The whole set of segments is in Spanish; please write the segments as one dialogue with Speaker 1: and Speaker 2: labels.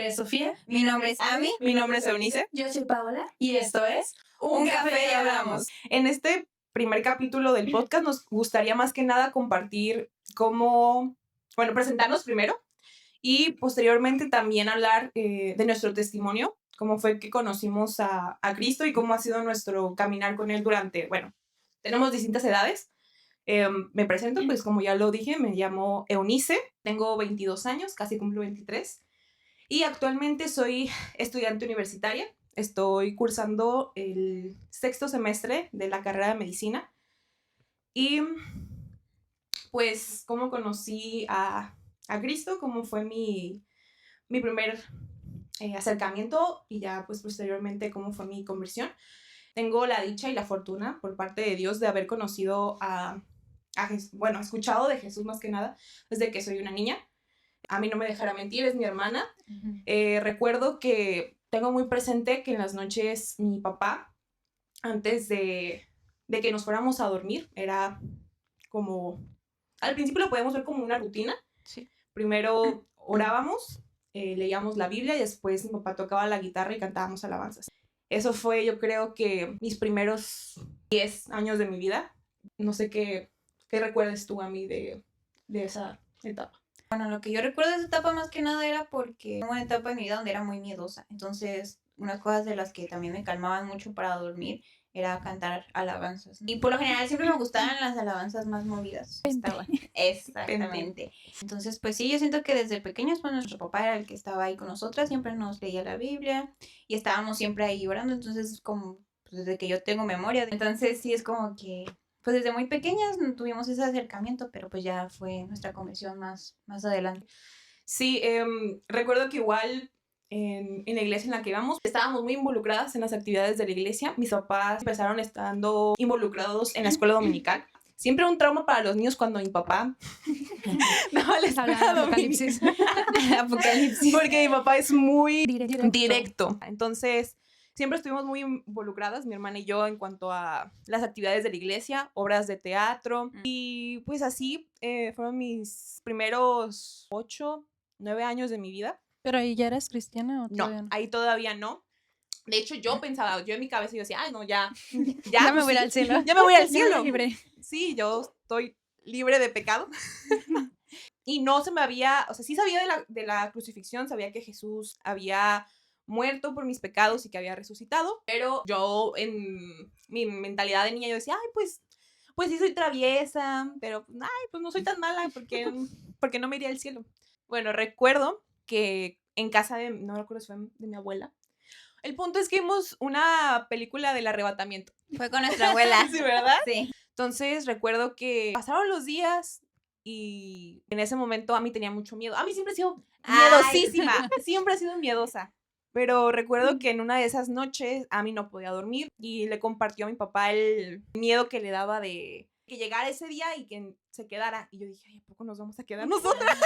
Speaker 1: nombre es Sofía.
Speaker 2: Mi nombre es Ami.
Speaker 3: Mi nombre es Eunice.
Speaker 1: Yo soy Paola.
Speaker 3: Y esto es
Speaker 2: Un Café y Hablamos.
Speaker 3: En este primer capítulo del podcast nos gustaría más que nada compartir cómo, presentarnos primero y posteriormente también hablar de nuestro testimonio, cómo fue que conocimos a Cristo y cómo ha sido nuestro caminar con Él durante, tenemos distintas edades. Me presento, pues como ya lo dije, me llamo Eunice, tengo 22 años, casi cumplo 23 y actualmente soy estudiante universitaria. Estoy cursando el 6º semestre de la carrera de medicina y pues cómo conocí a Cristo, cómo fue mi primer acercamiento y ya pues posteriormente cómo fue mi conversión. Tengo la dicha y la fortuna por parte de Dios de haber conocido escuchado de Jesús más que nada desde que soy una niña. A mí no me dejará mentir, es mi hermana. Recuerdo que tengo muy presente que en las noches mi papá, antes de que nos fuéramos a dormir, era como, al principio lo podemos ver como una rutina.
Speaker 2: Sí.
Speaker 3: Primero orábamos, leíamos la Biblia y después mi papá tocaba la guitarra y cantábamos alabanzas. Eso fue, yo creo que mis primeros 10 años de mi vida. No sé qué recuerdes tú a mí de esa etapa.
Speaker 2: Bueno, lo que yo recuerdo de esa etapa más que nada era porque era una etapa de mi vida donde era muy miedosa. Entonces, unas cosas de las que también me calmaban mucho para dormir era cantar alabanzas. Y por lo general siempre me gustaban las alabanzas más movidas. Exactamente. Entonces, pues sí, yo siento que desde pequeños, pues nuestro papá era el que estaba ahí con nosotras, siempre nos leía la Biblia y estábamos siempre ahí orando. Entonces, como pues, desde que yo tengo memoria, entonces sí es como que pues desde muy pequeñas tuvimos ese acercamiento, pero pues ya fue nuestra conversión más adelante.
Speaker 3: Sí, recuerdo que igual en la iglesia en la que íbamos estábamos muy involucradas en las actividades de la iglesia. Mis papás empezaron estando involucrados en la escuela dominical. Siempre un trauma para los niños cuando mi papá daba la escuela
Speaker 1: Apocalipsis.
Speaker 2: Apocalipsis.
Speaker 3: Porque mi papá es muy
Speaker 1: Directo.
Speaker 3: Entonces, siempre estuvimos muy involucradas, mi hermana y yo, en cuanto a las actividades de la iglesia, obras de teatro. Y pues así fueron mis primeros 8, 9 años de mi vida.
Speaker 1: ¿Pero ahí ya eras cristiana o todavía
Speaker 3: No, ahí todavía no. De hecho, yo pensaba, yo en mi cabeza yo decía, ay, no, ya
Speaker 1: me voy al cielo.
Speaker 3: Ya me voy al cielo.
Speaker 1: Libre.
Speaker 3: Sí, yo estoy libre de pecado. Y no se me había, o sea, sí sabía de la crucifixión, sabía que Jesús había muerto por mis pecados y que había resucitado, pero yo en mi mentalidad de niña yo decía, ay, pues sí soy traviesa, pero ay, pues no soy tan mala porque no me iría al cielo. Bueno, recuerdo que en casa no recuerdo si fue de mi abuela, el punto es que vimos una película del arrebatamiento.
Speaker 2: Fue con nuestra abuela.
Speaker 3: Sí, ¿verdad?
Speaker 2: Sí.
Speaker 3: Entonces recuerdo que pasaron los días y en ese momento a mí tenía mucho miedo. A mí siempre he sido miedosísima, siempre he sido miedosa. Pero recuerdo que en una de esas noches a mí no podía dormir y le compartió a mi papá el miedo que le daba de que llegara ese día y que se quedara. Y yo dije, ay, ¿a poco nos vamos a quedar nosotras?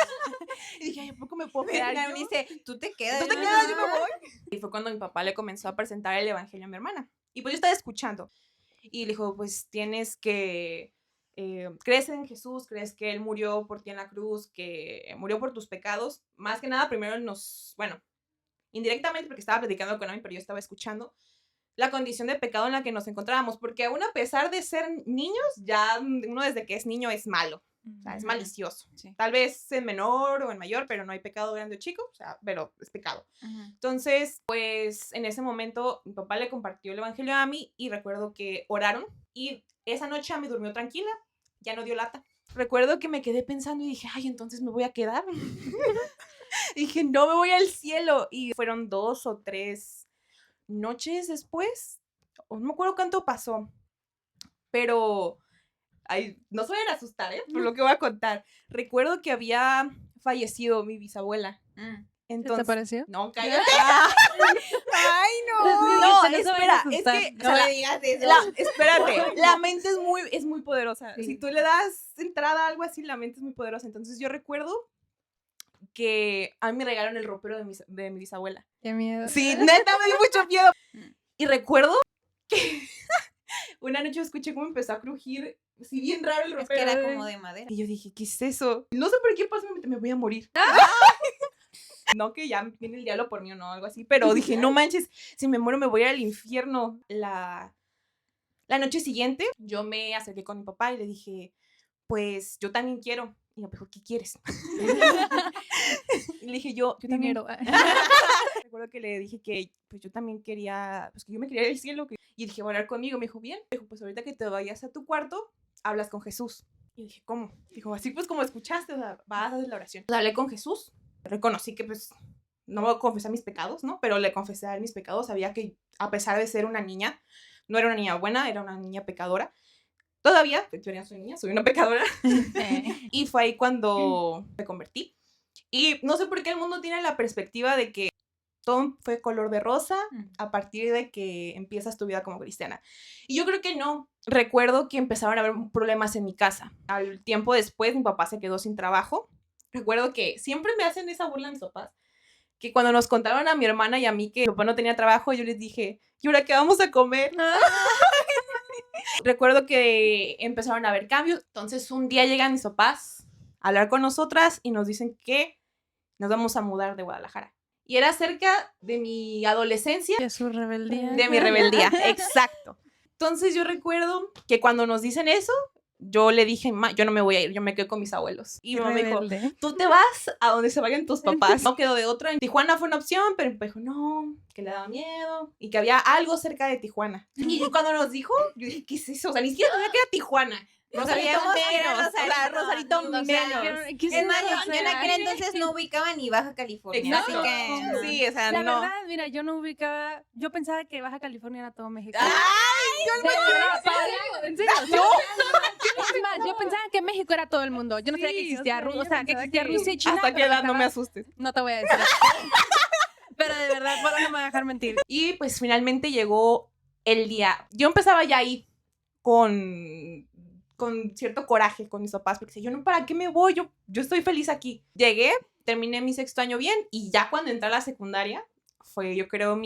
Speaker 3: Y dije, ay, ¿a poco me puedo quedar yo?
Speaker 2: Dice, tú te quedas.
Speaker 3: Yo me voy. Y fue cuando mi papá le comenzó a presentar el evangelio a mi hermana. Y pues yo estaba escuchando. Y le dijo, pues tienes que, crees en Jesús, crees que Él murió por ti en la cruz, que murió por tus pecados. Más que nada, primero indirectamente porque estaba platicando con Ami, pero yo estaba escuchando la condición de pecado en la que nos encontrábamos, porque aún a pesar de ser niños, ya uno desde que es niño es malo, o sea, es malicioso.
Speaker 2: Sí.
Speaker 3: Tal vez en menor o en mayor, pero no hay pecado grande o chico, o sea, pero es pecado. Entonces, pues, en ese momento, mi papá le compartió el evangelio a Ami y recuerdo que oraron y esa noche Ami durmió tranquila, ya no dio lata. Recuerdo que me quedé pensando y dije, ay, entonces me voy a quedar. Dije, no me voy al cielo. Y fueron 2 o 3 noches después, no me acuerdo cuánto pasó, pero no se vayan a asustar, por lo que voy a contar. Recuerdo que había fallecido mi bisabuela. Entonces,
Speaker 1: ¿Te pareció?
Speaker 3: No, cállate.
Speaker 2: Ay,
Speaker 3: No, espera, es que
Speaker 2: no me digas eso.
Speaker 3: Espérate, la mente es muy poderosa.
Speaker 1: Sí.
Speaker 3: Si tú le das entrada a algo así, la mente es muy poderosa. Entonces yo recuerdo que a mí me regalaron el ropero de mi bisabuela.
Speaker 1: Qué miedo.
Speaker 3: Sí, neta, me dio mucho miedo. Y recuerdo que una noche escuché cómo empezó a crujir, así bien raro el ropero.
Speaker 2: Es que era como de madera.
Speaker 3: Y yo dije, ¿qué es eso? No sé por qué pasó, me voy a morir. No que ya viene el diablo por mí o no, algo así, pero dije, no manches, si me muero me voy al infierno. La noche siguiente yo me acerqué con mi papá y le dije, pues yo también quiero. Y me dijo, ¿qué quieres? Y le dije, yo también.
Speaker 1: Dinero.
Speaker 3: Recuerdo que le dije que pues yo también quería, pues que yo me quería ir al cielo. Y dije, ¿va a hablar conmigo? Me dijo, bien. Me dijo, pues ahorita que te vayas a tu cuarto, hablas con Jesús. Y dije, ¿cómo? Dijo, así pues como escuchaste, o sea, vas a hacer la oración. Entonces, hablé con Jesús. Reconocí que pues no me confesé mis pecados, ¿no? Pero le confesé a él mis pecados. Sabía que a pesar de ser una niña, no era una niña buena, era una niña pecadora. Todavía, en teoría soy niña, soy una pecadora. Y fue ahí cuando me convertí. Y no sé por qué el mundo tiene la perspectiva de que todo fue color de rosa a partir de que empiezas tu vida como cristiana. Y yo creo que no. Recuerdo que empezaron a haber problemas en mi casa. Al tiempo después, mi papá se quedó sin trabajo. Recuerdo que siempre me hacen esa burla mis papás. Que cuando nos contaron a mi hermana y a mí que mi papá no tenía trabajo, yo les dije, ¿y ahora qué vamos a comer? Recuerdo que empezaron a haber cambios. Entonces un día llegan mis papás a hablar con nosotras y nos dicen que nos vamos a mudar de Guadalajara. Y era cerca de mi adolescencia.
Speaker 1: De su rebeldía.
Speaker 3: De mi rebeldía, exacto. Entonces yo recuerdo que cuando nos dicen eso, yo le dije, yo no me voy a ir, yo me quedo con mis abuelos. Y mi mamá me dijo, tú te vas a donde se vayan tus papás. No quedó de otra. En Tijuana fue una opción, pero mi papá dijo, no, que le daba miedo y que había algo cerca de Tijuana. Y cuando nos dijo, yo dije, ¿qué es eso? O sea, ni siquiera sabía que era Tijuana.
Speaker 2: Rosarito menos.
Speaker 3: Rosarito menos.
Speaker 2: Es más, yo en aquel entonces no ubicaba ni Baja California.
Speaker 3: Exacto.
Speaker 2: Así que no.
Speaker 3: Sí, o sea,
Speaker 1: La
Speaker 3: no.
Speaker 1: verdad, mira, yo no ubicaba, yo pensaba que Baja California era todo México. ¿En serio? Es más, yo pensaba que México era todo el mundo. Yo no sabía que existía Rusia, o sea, que existía Rusia y China.
Speaker 3: Hasta que edad no me asustes.
Speaker 1: No te voy a decir. Pero de verdad, bueno, no me voy a dejar mentir.
Speaker 3: Y pues finalmente llegó el día. Yo empezaba ya ahí con cierto coraje con mis papás, porque decía, yo no, ¿para qué me voy? Yo estoy feliz aquí. Llegué, terminé mi sexto año bien, y ya cuando entré a la secundaria, fue yo creo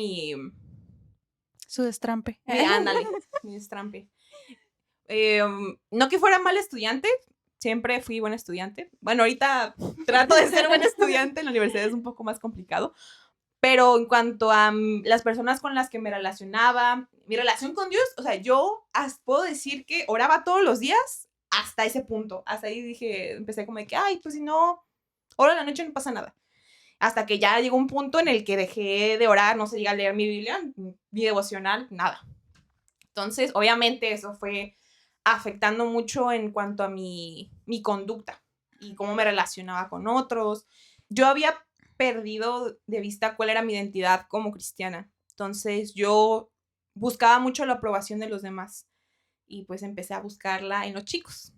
Speaker 1: Su destrampe.
Speaker 3: ándale, mi destrampe. No que fuera mal estudiante, siempre fui buena estudiante. Bueno, ahorita trato de ser buena estudiante, en la universidad es un poco más complicado, pero en cuanto a las personas con las que me relacionaba, mi relación con Dios, o sea, yo puedo decir que oraba todos los días hasta ese punto. Hasta ahí empecé como de que, ay, pues si no, oro en la noche no pasa nada. Hasta que ya llegó un punto en el que dejé de orar, no sé, llegué a leer mi Biblia, mi devocional, nada. Entonces, obviamente eso fue afectando mucho en cuanto a mi conducta y cómo me relacionaba con otros. Yo había perdido de vista cuál era mi identidad como cristiana. Entonces yo buscaba mucho la aprobación de los demás y pues empecé a buscarla en los chicos.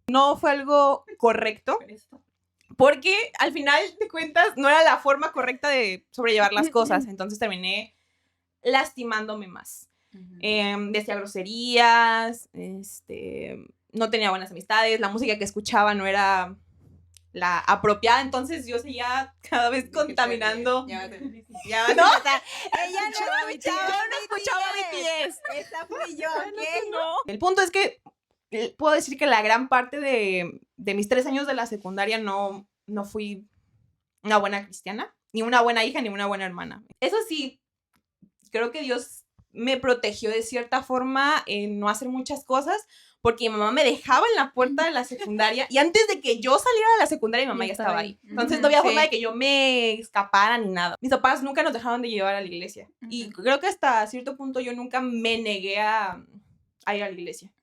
Speaker 3: No fue algo correcto porque al final de cuentas no era la forma correcta de sobrellevar las cosas. Entonces terminé lastimándome más. Decía groserías, no tenía buenas amistades, la música que escuchaba no era la apropiada, entonces yo seguía cada vez contaminando.
Speaker 2: Ya,
Speaker 3: ¿No?
Speaker 2: ella no
Speaker 3: escuchaba BTS.
Speaker 2: Esa fui yo, ¿ok?
Speaker 3: No. El punto es que puedo decir que la gran parte de mis 3 años de la secundaria no fui una buena cristiana, ni una buena hija, ni una buena hermana. Eso sí, creo que Dios me protegió de cierta forma en no hacer muchas cosas, porque mi mamá me dejaba en la puerta de la secundaria y antes de que yo saliera de la secundaria, mi mamá ya estaba ahí. Entonces no había forma de que yo me escapara ni nada. Mis papás nunca nos dejaron de llevar a la iglesia. Y creo que hasta cierto punto yo nunca me negué a ir a la iglesia.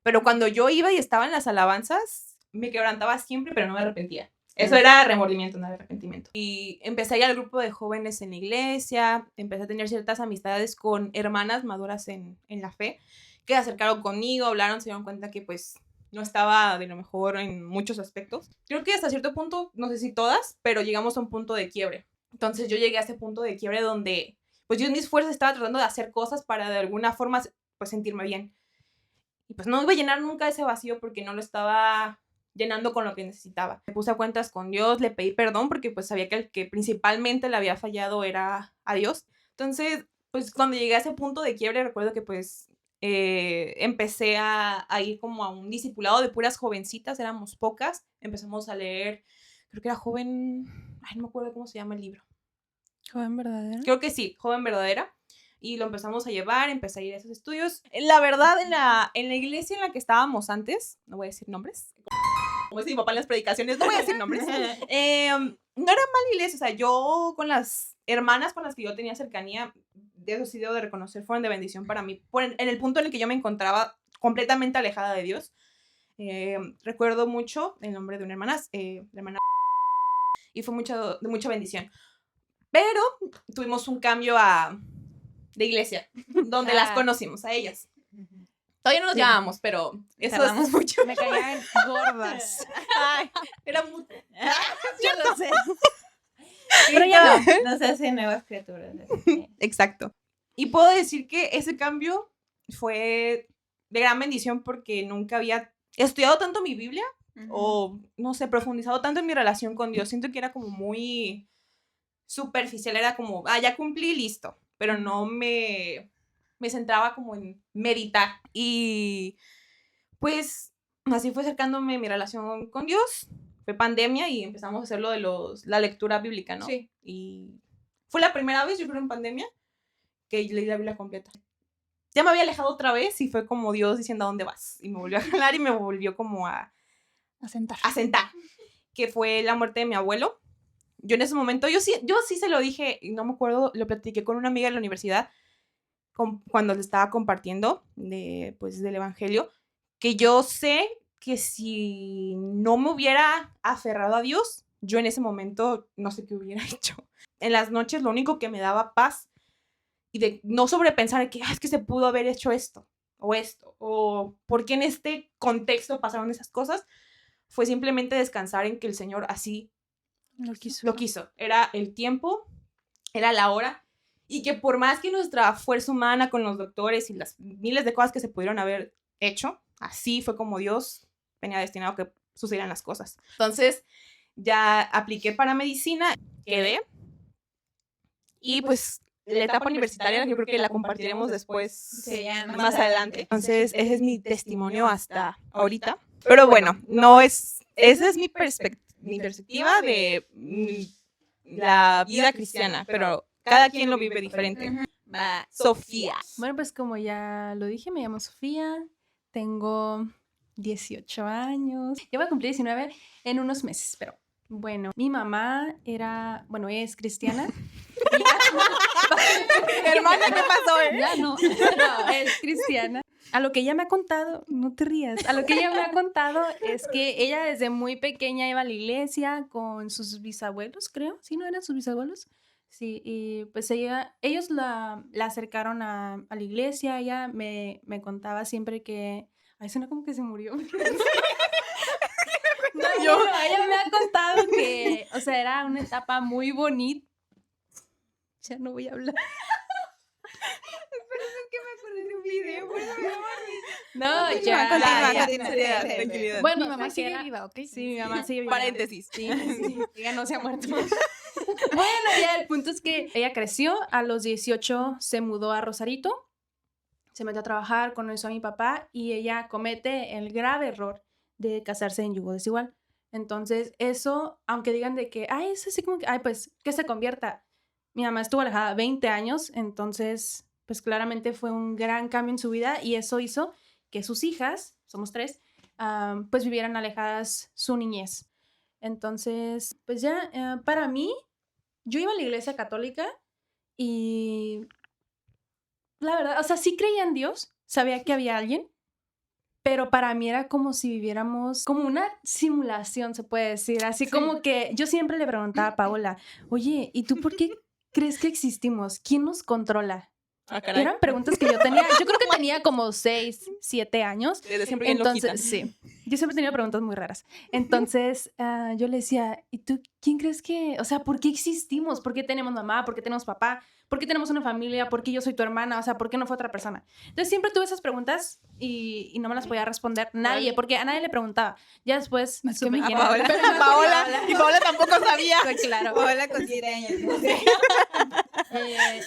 Speaker 3: Pero cuando yo iba y estaba en las alabanzas, me quebrantaba siempre, pero no me arrepentía. Eso era remordimiento, no era arrepentimiento. Y empecé a ir al grupo de jóvenes en la iglesia, empecé a tener ciertas amistades con hermanas maduras en la fe, que se acercaron conmigo, hablaron, se dieron cuenta que pues no estaba de lo mejor en muchos aspectos. Creo que hasta cierto punto, no sé si todas, pero llegamos a un punto de quiebre. Entonces yo llegué a ese punto de quiebre donde pues yo en mis fuerzas estaba tratando de hacer cosas para de alguna forma pues sentirme bien. Y pues no iba a llenar nunca ese vacío porque no lo estaba llenando con lo que necesitaba. Me puse a cuentas con Dios, le pedí perdón porque pues sabía que el que principalmente le había fallado era a Dios. Entonces, pues cuando llegué a ese punto de quiebre, recuerdo que pues empecé a ir como a un discipulado de puras jovencitas, éramos pocas, empezamos a leer, creo que era Joven, ay, no me acuerdo cómo se llama el libro.
Speaker 1: Joven verdadera.
Speaker 3: Creo que sí, Joven Verdadera. Y lo empezamos a llevar, empecé a ir a esos estudios. La verdad, en la iglesia en la que estábamos antes, no voy a decir nombres, como dice mi papá en las predicaciones, no voy a decir nombres, no era mala iglesia, o sea, yo con las hermanas con las que yo tenía cercanía, de eso sí debo de reconocer, fueron de bendición para mí, en el punto en el que yo me encontraba completamente alejada de Dios. Recuerdo mucho el nombre de una hermana, la hermana, y fue de mucha bendición. Pero tuvimos un cambio de iglesia, donde las conocimos a ellas. Todavía no nos llamábamos, pero eso es mucho.
Speaker 1: Me caían gordas.
Speaker 3: Ay, era muy...
Speaker 1: Yo lo sé.
Speaker 2: Pero ya no. Nos hacen nuevas criaturas.
Speaker 3: Exacto. Y puedo decir que ese cambio fue de gran bendición porque nunca había estudiado tanto mi Biblia o, no sé, profundizado tanto en mi relación con Dios. Siento que era como muy superficial, era como, ya cumplí, listo. Pero no me centraba como en meditar. Y pues así fue acercándome mi relación con Dios. Fue pandemia y empezamos a hacer lo de la lectura bíblica, ¿no?
Speaker 2: Sí.
Speaker 3: Y fue la primera vez, yo creo, en pandemia, que leí la Biblia completa. Ya me había alejado otra vez y fue como Dios diciendo ¿a dónde vas? Y me volvió a jalar y me volvió como a sentar. Que fue la muerte de mi abuelo. Yo en ese momento, yo sí se lo dije, y no me acuerdo, lo platiqué con una amiga de la universidad cuando le estaba compartiendo del evangelio, que yo sé que si no me hubiera aferrado a Dios, yo en ese momento no sé qué hubiera hecho. En las noches lo único que me daba paz y de no sobrepensar que es que se pudo haber hecho esto, o por qué en este contexto pasaron esas cosas, fue simplemente descansar en que el Señor así lo quiso. Era el tiempo, era la hora, y que por más que nuestra fuerza humana con los doctores y las miles de cosas que se pudieron haber hecho, así fue como Dios tenía destinado que sucedieran las cosas. Entonces ya apliqué para medicina, quedé, y pues la etapa universitaria yo creo que la compartiremos después,
Speaker 2: Sí, ya
Speaker 3: más adelante. Entonces ese es mi testimonio hasta ahorita. Pero bueno, esa es mi perspectiva de la vida cristiana, pero cada quien lo vive diferente. Va, Sofía.
Speaker 1: Bueno, pues como ya lo dije, me llamo Sofía, tengo 18 años, ya voy a cumplir 19 en unos meses, pero bueno, mi mamá es cristiana.
Speaker 3: Hermana, ¿qué pasó?
Speaker 1: Ya no, es cristiana. A lo que ella me ha contado, no te rías, a lo que ella me ha contado es que ella desde muy pequeña iba a la iglesia con sus bisabuelos, creo, ¿sí no eran sus bisabuelos? Sí, y pues ellos la acercaron a la iglesia, ella me contaba siempre que, ay, suena como que se murió. Ella me ha contado que, o sea, era una etapa muy bonita. Ya no voy a hablar. No, ya.
Speaker 3: Tranquilidad.
Speaker 1: Bueno,
Speaker 4: Mi mamá sigue viva, ¿ok?
Speaker 1: Sí, mi mamá sigue viva.
Speaker 3: Paréntesis.
Speaker 1: Sí, ella no se ha muerto. Bueno, ya el punto es que ella creció, a los 18 se mudó a Rosarito, se metió a trabajar, conoció a mi papá y ella comete el grave error de casarse en yugo desigual. Entonces, eso, aunque digan de que, es así como que, pues, que se convierta. Mi mamá estuvo alejada 20 años, entonces, pues claramente fue un gran cambio en su vida y eso hizo que sus hijas, somos 3, pues vivieran alejadas su niñez. Entonces, pues ya, para mí, yo iba a la iglesia católica y la verdad, o sea, sí creía en Dios, sabía que había alguien, pero para mí era como si viviéramos como una simulación, se puede decir, así como que yo siempre le preguntaba a Paola, oye, ¿y tú por qué crees que existimos? ¿Quién nos controla? Eran preguntas que yo tenía, yo creo que tenía como 6, 7 años.
Speaker 3: Desde siempre bien
Speaker 1: Entonces,
Speaker 3: loquita.
Speaker 1: sí, yo siempre tenía preguntas muy raras. Entonces, yo le decía, ¿y tú quién crees que, o sea, por qué existimos? ¿Por qué tenemos mamá? ¿Por qué tenemos papá? ¿Por qué tenemos una familia? ¿Por qué yo soy tu hermana? O sea, ¿por qué no fue otra persona? Entonces, siempre tuve esas preguntas y no me las podía responder nadie, porque a nadie le preguntaba. Ya después
Speaker 4: Más que
Speaker 1: supe
Speaker 4: a
Speaker 1: quién
Speaker 4: Paola.
Speaker 1: era.
Speaker 3: Y Paola tampoco sabía.
Speaker 1: Fue claro.
Speaker 2: Hola con 7 años.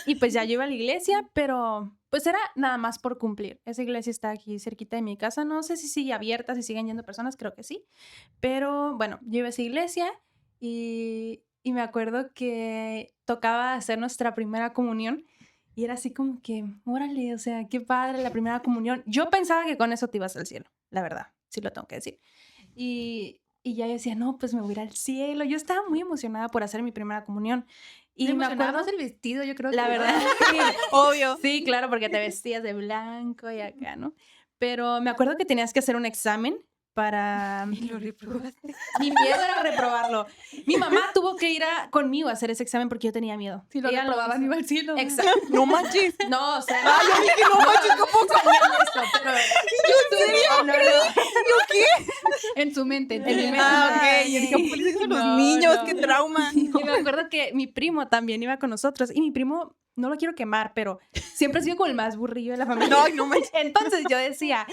Speaker 1: Y pues ya yo iba a la iglesia, pero pues era nada más por cumplir. Esa iglesia está aquí cerquita de mi casa. No sé si sigue abierta, si siguen yendo personas, creo que sí. Pero bueno, yo iba a esa iglesia y me acuerdo que tocaba hacer nuestra primera comunión y era así como que, órale, o sea, qué padre la primera comunión. Yo pensaba que con eso te ibas al cielo, la verdad, sí lo tengo que decir. Y ya yo decía, no, pues me voy a ir al cielo. Yo estaba muy emocionada por hacer mi primera comunión. Y me acuerdo
Speaker 4: más el vestido, yo creo.
Speaker 1: la
Speaker 4: que
Speaker 1: verdad,
Speaker 5: Obvio.
Speaker 1: sí, claro, porque te vestías de blanco y acá, ¿no? Pero me acuerdo que tenías que hacer un examen para...
Speaker 5: Y lo reprobaste.
Speaker 1: Mi miedo era reprobarlo. Mi mamá tuvo que ir conmigo a hacer ese examen porque yo tenía miedo.
Speaker 4: Si lo
Speaker 1: Ella
Speaker 4: reprobaban,
Speaker 1: hizo.
Speaker 4: iba al cielo.
Speaker 1: Exacto.
Speaker 5: No manches.
Speaker 1: No, o sea...
Speaker 5: Ah, yo dije, no manches, ¿cómo?
Speaker 1: No.
Speaker 5: ¿Yo qué?
Speaker 4: En su mente.
Speaker 1: En mi mente.
Speaker 5: Ah, ok.
Speaker 1: Ay,
Speaker 5: Yo dije, ¿por qué le dicen a los
Speaker 1: no,
Speaker 5: niños?
Speaker 1: no.
Speaker 5: ¡Qué trauma!
Speaker 1: Y me acuerdo que mi primo también iba con nosotros. Y mi primo, no lo quiero quemar, pero siempre ha sido como el más burrillo de la familia.
Speaker 5: No, no manches.
Speaker 1: Entonces yo decía,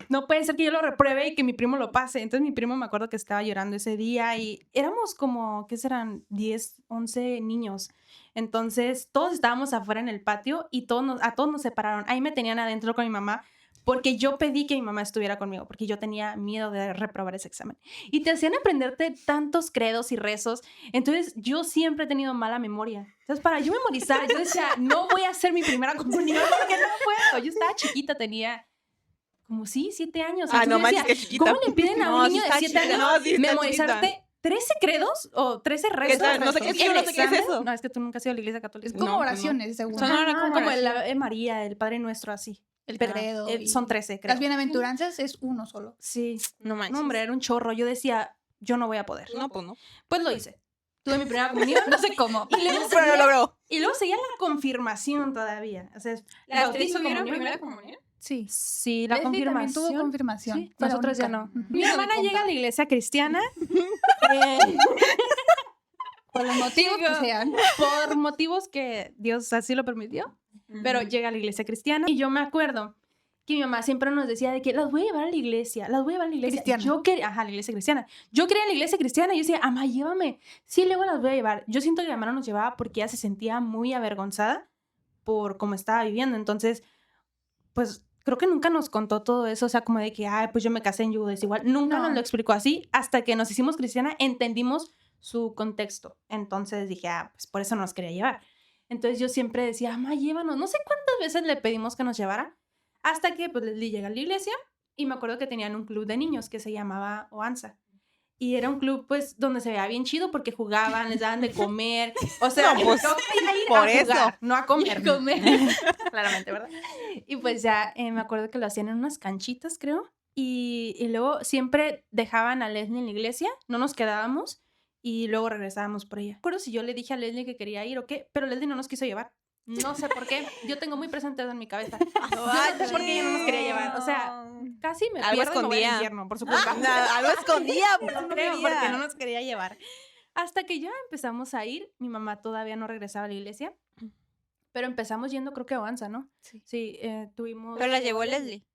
Speaker 1: no puede ser que yo lo repruebe y que mi primo lo pase. Entonces mi primo me acuerdo que estaba llorando ese día y éramos como, ¿qué serán? 10, 11 niños. Entonces todos estábamos afuera en el patio y a todos nos separaron. Ahí me tenían adentro con mi mamá porque yo pedí que mi mamá estuviera conmigo porque yo tenía miedo de reprobar ese examen. Y te hacían aprenderte tantos credos y rezos. Entonces yo siempre he tenido mala memoria. Entonces para yo memorizar, yo decía, no voy a hacer mi primera comunión porque no puedo. Yo estaba chiquita, tenía... como 7 años.
Speaker 5: Ah,
Speaker 1: Entonces
Speaker 5: no
Speaker 1: yo
Speaker 5: manches,
Speaker 1: decía,
Speaker 5: qué chiquita.
Speaker 1: ¿cómo le impiden a un
Speaker 5: No, sí
Speaker 1: niño de
Speaker 5: está
Speaker 1: 7
Speaker 5: chiquita.
Speaker 1: años
Speaker 5: No, sí está
Speaker 1: memorizarte 13 credos o 13 rezos?
Speaker 5: tal? No sé qué es,
Speaker 1: ¿El
Speaker 5: yo no sé qué es
Speaker 1: examen?
Speaker 5: eso.
Speaker 1: No, es que tú nunca has ido a la iglesia católica.
Speaker 4: Es como
Speaker 5: No, pues no.
Speaker 4: oraciones, según.
Speaker 1: Son
Speaker 5: Ajá,
Speaker 1: como el
Speaker 5: oración.
Speaker 1: Ave María, el Padre Nuestro, así.
Speaker 4: El
Speaker 1: Pero,
Speaker 4: credo. y
Speaker 1: son 13, creo.
Speaker 4: Las bienaventuranzas es uno solo.
Speaker 1: Sí.
Speaker 5: No manches.
Speaker 1: No, hombre, era un chorro. Yo decía, yo no voy a poder.
Speaker 5: No, pues no.
Speaker 1: Pues lo hice. Tuve mi primera comunión.
Speaker 4: No sé cómo.
Speaker 1: Y luego
Speaker 5: Pero lo
Speaker 1: seguía,
Speaker 5: logró.
Speaker 1: y luego seguía la confirmación todavía. O sea,
Speaker 2: ¿Las
Speaker 1: bautizo,
Speaker 2: tres tuvieron
Speaker 1: comunión.
Speaker 2: primera comunión?
Speaker 4: Sí.
Speaker 1: Sí, la
Speaker 4: Leslie también
Speaker 1: confirmación.
Speaker 4: tuvo confirmación.
Speaker 1: Sí,
Speaker 4: Fue la
Speaker 1: nosotros ya
Speaker 4: única.
Speaker 1: no.
Speaker 4: Ujú.
Speaker 1: Mi hermana llega a la iglesia cristiana
Speaker 4: Por los motivos que sean.
Speaker 1: por motivos que Dios así lo permitió, pero llega a la iglesia cristiana y yo me acuerdo que mi mamá siempre nos decía de que las voy a llevar a la iglesia, las voy a llevar a la iglesia.
Speaker 4: Cristiana.
Speaker 1: Yo quería, la iglesia cristiana. Yo quería la iglesia cristiana y yo decía, mamá, llévame. Sí, luego las voy a llevar. Yo siento que mi mamá no nos llevaba porque ella se sentía muy avergonzada por cómo estaba viviendo. Entonces, pues creo que nunca nos contó todo eso, o sea, como de que, ay, pues yo me casé en Judas, igual. Nunca
Speaker 4: No.
Speaker 1: nos lo explicó así. Hasta que nos hicimos cristiana, entendimos su contexto. Entonces dije, pues por eso no nos quería llevar. Entonces yo siempre decía, mamá, llévanos. No sé cuántas veces le pedimos que nos llevara, hasta que pues Leslie llega a la iglesia y me acuerdo que tenían un club de niños que se llamaba Oanza. Y era un club, pues, donde se veía bien chido porque jugaban, les daban de comer. O sea,
Speaker 5: No, pues,
Speaker 1: yo quería ir
Speaker 5: por
Speaker 1: a
Speaker 5: eso.
Speaker 1: jugar, no a comer.
Speaker 4: Comer.
Speaker 1: Claramente, ¿verdad? Y pues ya me acuerdo que lo hacían en unas canchitas, creo. Y luego siempre dejaban a Leslie en la iglesia, no nos quedábamos y luego regresábamos por ella. No recuerdo si yo le dije a Leslie que quería ir o qué, pero Leslie no nos quiso llevar. No sé por qué. Yo tengo muy presente eso en mi cabeza. Yo no sé por qué ella no nos quería llevar. O sea, casi me
Speaker 5: Algo
Speaker 1: pierdo y me voy al
Speaker 5: escondía.
Speaker 1: infierno, por su culpa.
Speaker 5: Algo escondía, pues,
Speaker 1: No
Speaker 5: no
Speaker 1: creo,
Speaker 5: quería.
Speaker 1: porque no nos quería llevar. Hasta que ya empezamos a ir, mi mamá todavía no regresaba a la iglesia, pero empezamos yendo, creo que a Avanza, ¿no? Sí, tuvimos...
Speaker 5: ¿Pero la llevó Leslie?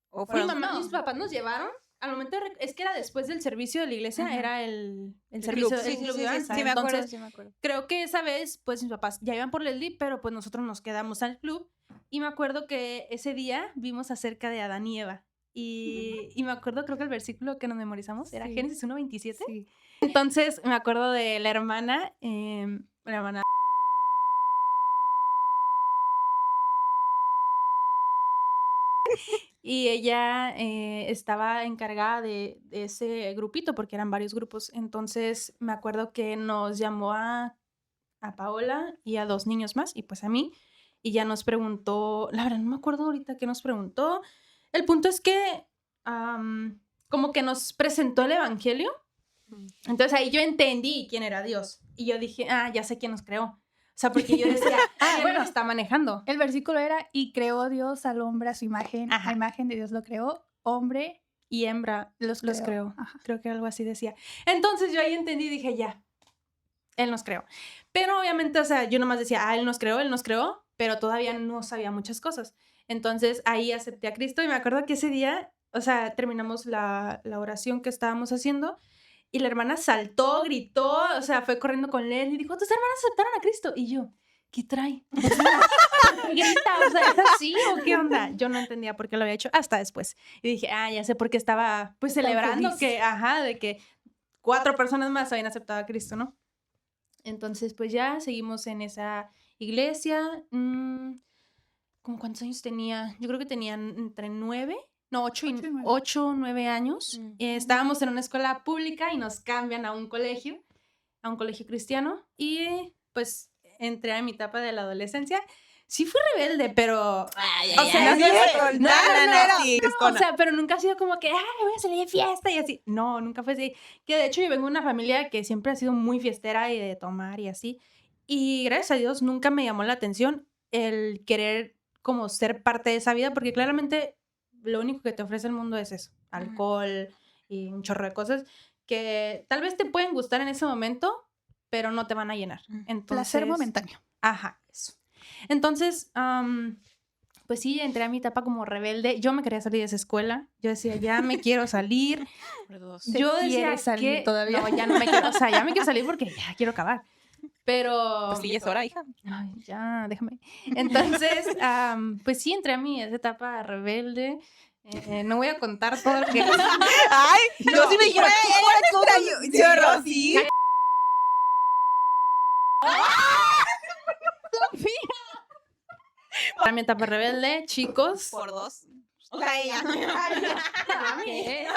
Speaker 5: ¿O
Speaker 1: Mi
Speaker 5: fueron?
Speaker 1: mamá,
Speaker 4: No.
Speaker 1: mis papás nos llevaron, al momento es que era después del servicio de la iglesia,
Speaker 5: Ajá.
Speaker 1: era el
Speaker 5: El
Speaker 1: servicio
Speaker 5: club.
Speaker 1: del
Speaker 5: Sí,
Speaker 1: club
Speaker 5: sí,
Speaker 1: de
Speaker 5: sí,
Speaker 1: Avanza.
Speaker 5: sí, me acuerdo,
Speaker 1: Entonces,
Speaker 5: sí me acuerdo.
Speaker 1: creo que esa vez, pues mis papás ya iban por Leslie, pero pues nosotros nos quedamos al club. Y me acuerdo que ese día vimos acerca de Adán y Eva. Y me acuerdo, creo que el versículo que nos memorizamos era
Speaker 4: Sí.
Speaker 1: Génesis 1:27.
Speaker 4: Sí.
Speaker 1: Entonces me acuerdo de la hermana. Y ella estaba encargada de ese grupito, porque eran varios grupos. Entonces me acuerdo que nos llamó a Paola y a 2 niños más, y pues a mí, y ya nos preguntó, la verdad no me acuerdo ahorita qué nos preguntó. El punto es que como que nos presentó el evangelio. Entonces ahí yo entendí quién era Dios. Y yo dije, ya sé quién nos creó. O sea, porque yo decía, bueno, está manejando.
Speaker 4: El versículo era, y creó Dios al hombre a su imagen.
Speaker 1: Ajá.
Speaker 4: A imagen de Dios lo creó. Hombre
Speaker 1: Y hembra
Speaker 4: los
Speaker 1: creó.
Speaker 4: Ajá.
Speaker 1: Creo que algo así decía. Entonces yo ahí entendí y dije, ya, él nos creó. Pero obviamente, o sea, yo nomás decía, él nos creó, pero todavía no sabía muchas cosas. Entonces ahí acepté a Cristo y me acuerdo que ese día, o sea, terminamos la oración que estábamos haciendo y la hermana saltó, gritó, o sea, fue corriendo con Leslie y dijo, tus hermanas aceptaron a Cristo. Y yo, ¿qué trae? O sea, grita, o sea, ¿es así o qué onda? Yo no entendía por qué lo había hecho hasta después. Y dije, ya sé por qué estaba pues
Speaker 4: Tan
Speaker 1: celebrando
Speaker 4: feliz.
Speaker 1: que, de que 4 personas más habían aceptado a Cristo, ¿no? Entonces, pues ya seguimos en esa iglesia. ¿Cómo cuántos años tenía? Yo creo que tenían entre 9, no, 8 y
Speaker 4: 9.
Speaker 1: 8, 9 años. Estábamos en una escuela pública y nos cambian a un colegio cristiano. Y pues entré a mi etapa de la adolescencia. Sí fui rebelde, pero... o sea,
Speaker 5: Sí,
Speaker 1: o sea, pero nunca ha sido como que, me voy a salir de fiesta y así. No, nunca fue así. Que de hecho yo vengo de una familia que siempre ha sido muy fiestera y de tomar y así. Y gracias a Dios nunca me llamó la atención el querer como ser parte de esa vida, porque claramente lo único que te ofrece el mundo es eso, alcohol y un chorro de cosas que tal vez te pueden gustar en ese momento, pero no te van a llenar. Entonces,
Speaker 4: Placer momentáneo.
Speaker 1: Ajá, eso. Entonces, pues sí, entré a mi etapa como rebelde. Yo me quería salir de esa escuela. Yo decía, ya me quiero salir. Yo decía
Speaker 4: quiere salir
Speaker 1: que
Speaker 4: todavía.
Speaker 1: no, ya no me quiero, o sea, ya me quiero salir porque ya quiero acabar. Pero
Speaker 5: Pues sí, es hora, hija.
Speaker 1: ay, ya, déjame. Entonces, pues sí, entré a mi esa etapa rebelde. No voy a contar todo lo que...
Speaker 5: Ay, yo sí me dijeron, yo, Rosy.
Speaker 1: Para mi etapa rebelde, chicos.
Speaker 5: Por 2. O sea, ella.
Speaker 1: ¿Qué?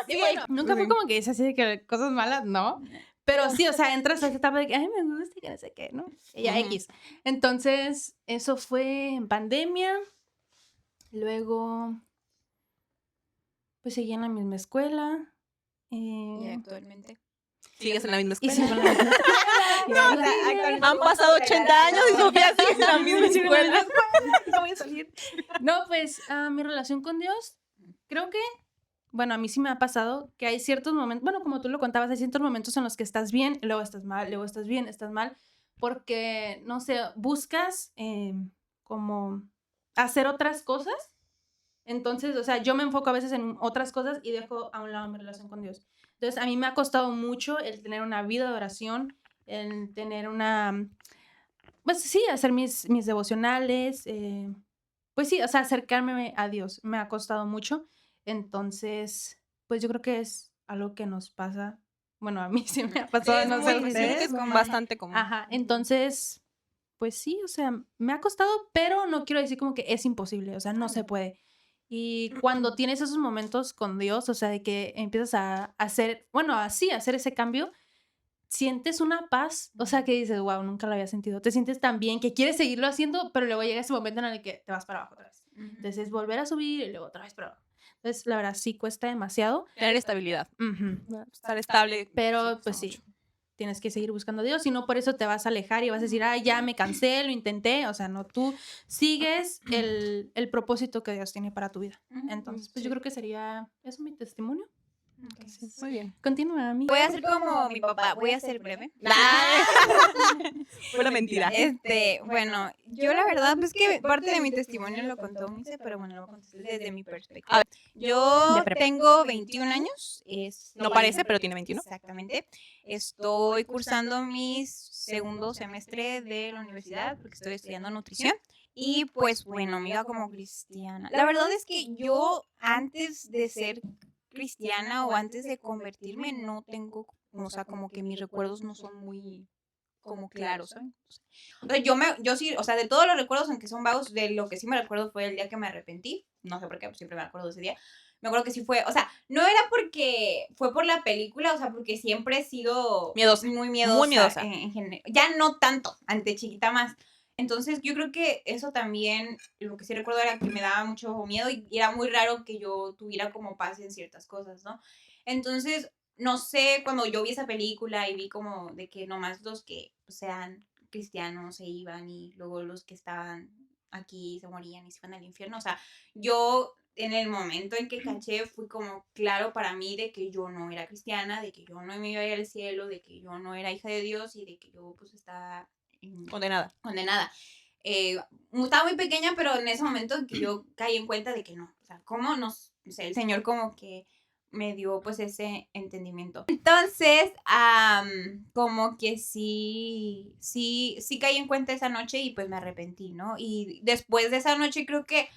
Speaker 1: Y bueno, nunca fue como que dice así de que cosas malas, no. Pero sí, o sea, entras a esa etapa de que, ay, me gusta y que no sé qué, ¿no? Y ya
Speaker 5: Ujú.
Speaker 1: X. Entonces, eso fue en pandemia. Luego, pues seguí en la misma escuela.
Speaker 2: Y actualmente.
Speaker 5: Sigues en la misma
Speaker 1: Y
Speaker 5: escuela.
Speaker 1: sigo en la misma escuela.
Speaker 5: Han pasado 80 años y Sofía sigue en la misma escuela.
Speaker 1: No voy a salir. No, pues mi relación con Dios, creo que, bueno, a mí sí me ha pasado que hay ciertos momentos, bueno, como tú lo contabas, hay ciertos momentos en los que estás bien, luego estás mal, luego estás bien, estás mal, porque, no sé, buscas como hacer otras cosas. Entonces, o sea, yo me enfoco a veces en otras cosas y dejo a un lado mi relación con Dios. Entonces, a mí me ha costado mucho el tener una vida de oración, el tener una, pues sí, hacer mis devocionales, pues sí, o sea, acercarme a Dios. Me ha costado mucho. Entonces, pues yo creo que es algo que nos pasa. Bueno, a mí sí me ha pasado, no sé
Speaker 5: Siento que
Speaker 1: ustedes.
Speaker 5: es bastante común.
Speaker 1: Ajá, entonces, pues sí, o sea, me ha costado, pero no quiero decir como que es imposible, o sea, no se puede. Y cuando tienes esos momentos con Dios, o sea, de que empiezas a hacer, bueno, así, a hacer ese cambio, sientes una paz, o sea, que dices, wow, nunca lo había sentido. Te sientes tan bien que quieres seguirlo haciendo, pero luego llega ese momento en el que te vas para abajo otra vez. Entonces, volver a subir y luego otra vez para abajo. Entonces, la verdad, sí cuesta demasiado.
Speaker 5: Tener estabilidad.
Speaker 1: Ujú.
Speaker 5: Estar estable.
Speaker 1: Pero, pues sí, tienes que seguir buscando a Dios, y no por eso te vas a alejar y vas a decir, ay, ya me cansé, lo intenté. O sea, no, tú sigues el propósito que Dios tiene para tu vida. Entonces, pues yo creo que sería eso mi testimonio.
Speaker 5: Muy bien.
Speaker 1: Continúa, amiga.
Speaker 2: Voy a ser como mi papá, voy a ser breve.
Speaker 5: Fue una mentira.
Speaker 2: Bueno, yo la verdad, pues que parte de mi testimonio lo contó Mise, pero bueno, lo conté desde mi perspectiva.
Speaker 5: A ver.
Speaker 2: Yo
Speaker 1: De prepa.
Speaker 2: tengo 21 años.
Speaker 5: No parece, pero tiene 21.
Speaker 2: Exactamente. Estoy cursando mi segundo semestre de la universidad porque estoy estudiando nutrición. Y pues bueno, me iba como cristiana. La verdad es que yo antes de ser cristiana o antes de convertirme no tengo, o sea, como que mis recuerdos no son muy como claros, ¿saben? O sea, yo sí, o sea, de todos los recuerdos, aunque son vagos, de lo que sí me recuerdo fue el día que me arrepentí. No sé por qué, pues siempre me acuerdo de ese día. Me acuerdo que sí fue, o sea, no era porque fue por la película, o sea, porque siempre he sido
Speaker 5: Miedosa.
Speaker 2: muy miedosa.
Speaker 5: Muy miedosa.
Speaker 2: En general. Ya no tanto, ante chiquita más. Entonces, yo creo que eso también, lo que sí recuerdo era que me daba mucho miedo y era muy raro que yo tuviera como paz en ciertas cosas, ¿no? Entonces, no sé, cuando yo vi esa película y vi como de que nomás los que sean cristianos se iban y luego los que estaban aquí se morían y se iban al infierno, o sea, yo en el momento en que caché fui como claro para mí de que yo no era cristiana, de que yo no me iba a ir al cielo, de que yo no era hija de Dios y de que yo pues estaba
Speaker 5: Condenada.
Speaker 2: condenada. Estaba muy pequeña, pero en ese momento en que yo caí en cuenta de que no, o sea, cómo nos, o sea, el Señor como que me dio pues ese entendimiento. Entonces, como que sí caí en cuenta esa noche y pues me arrepentí, ¿no? Y después de esa noche creo que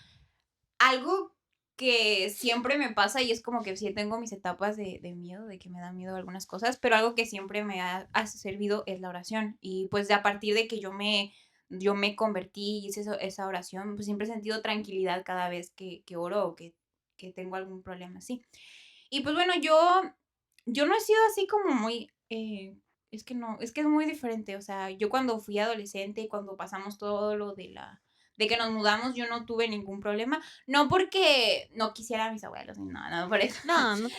Speaker 2: algo que siempre me pasa y es como que sí tengo mis etapas de miedo, de que me da miedo algunas cosas, pero algo que siempre me ha servido es la oración. Y pues a partir de que yo me convertí y hice esa oración, pues siempre he sentido tranquilidad cada vez que oro o que tengo algún problema así. Y pues bueno, yo no he sido así como muy, es que no, es que es muy diferente. O sea, yo cuando fui adolescente y cuando pasamos todo lo de que nos mudamos, yo no tuve ningún problema. No porque no quisiera a mis abuelos, ni nada, no por eso.
Speaker 5: No, no,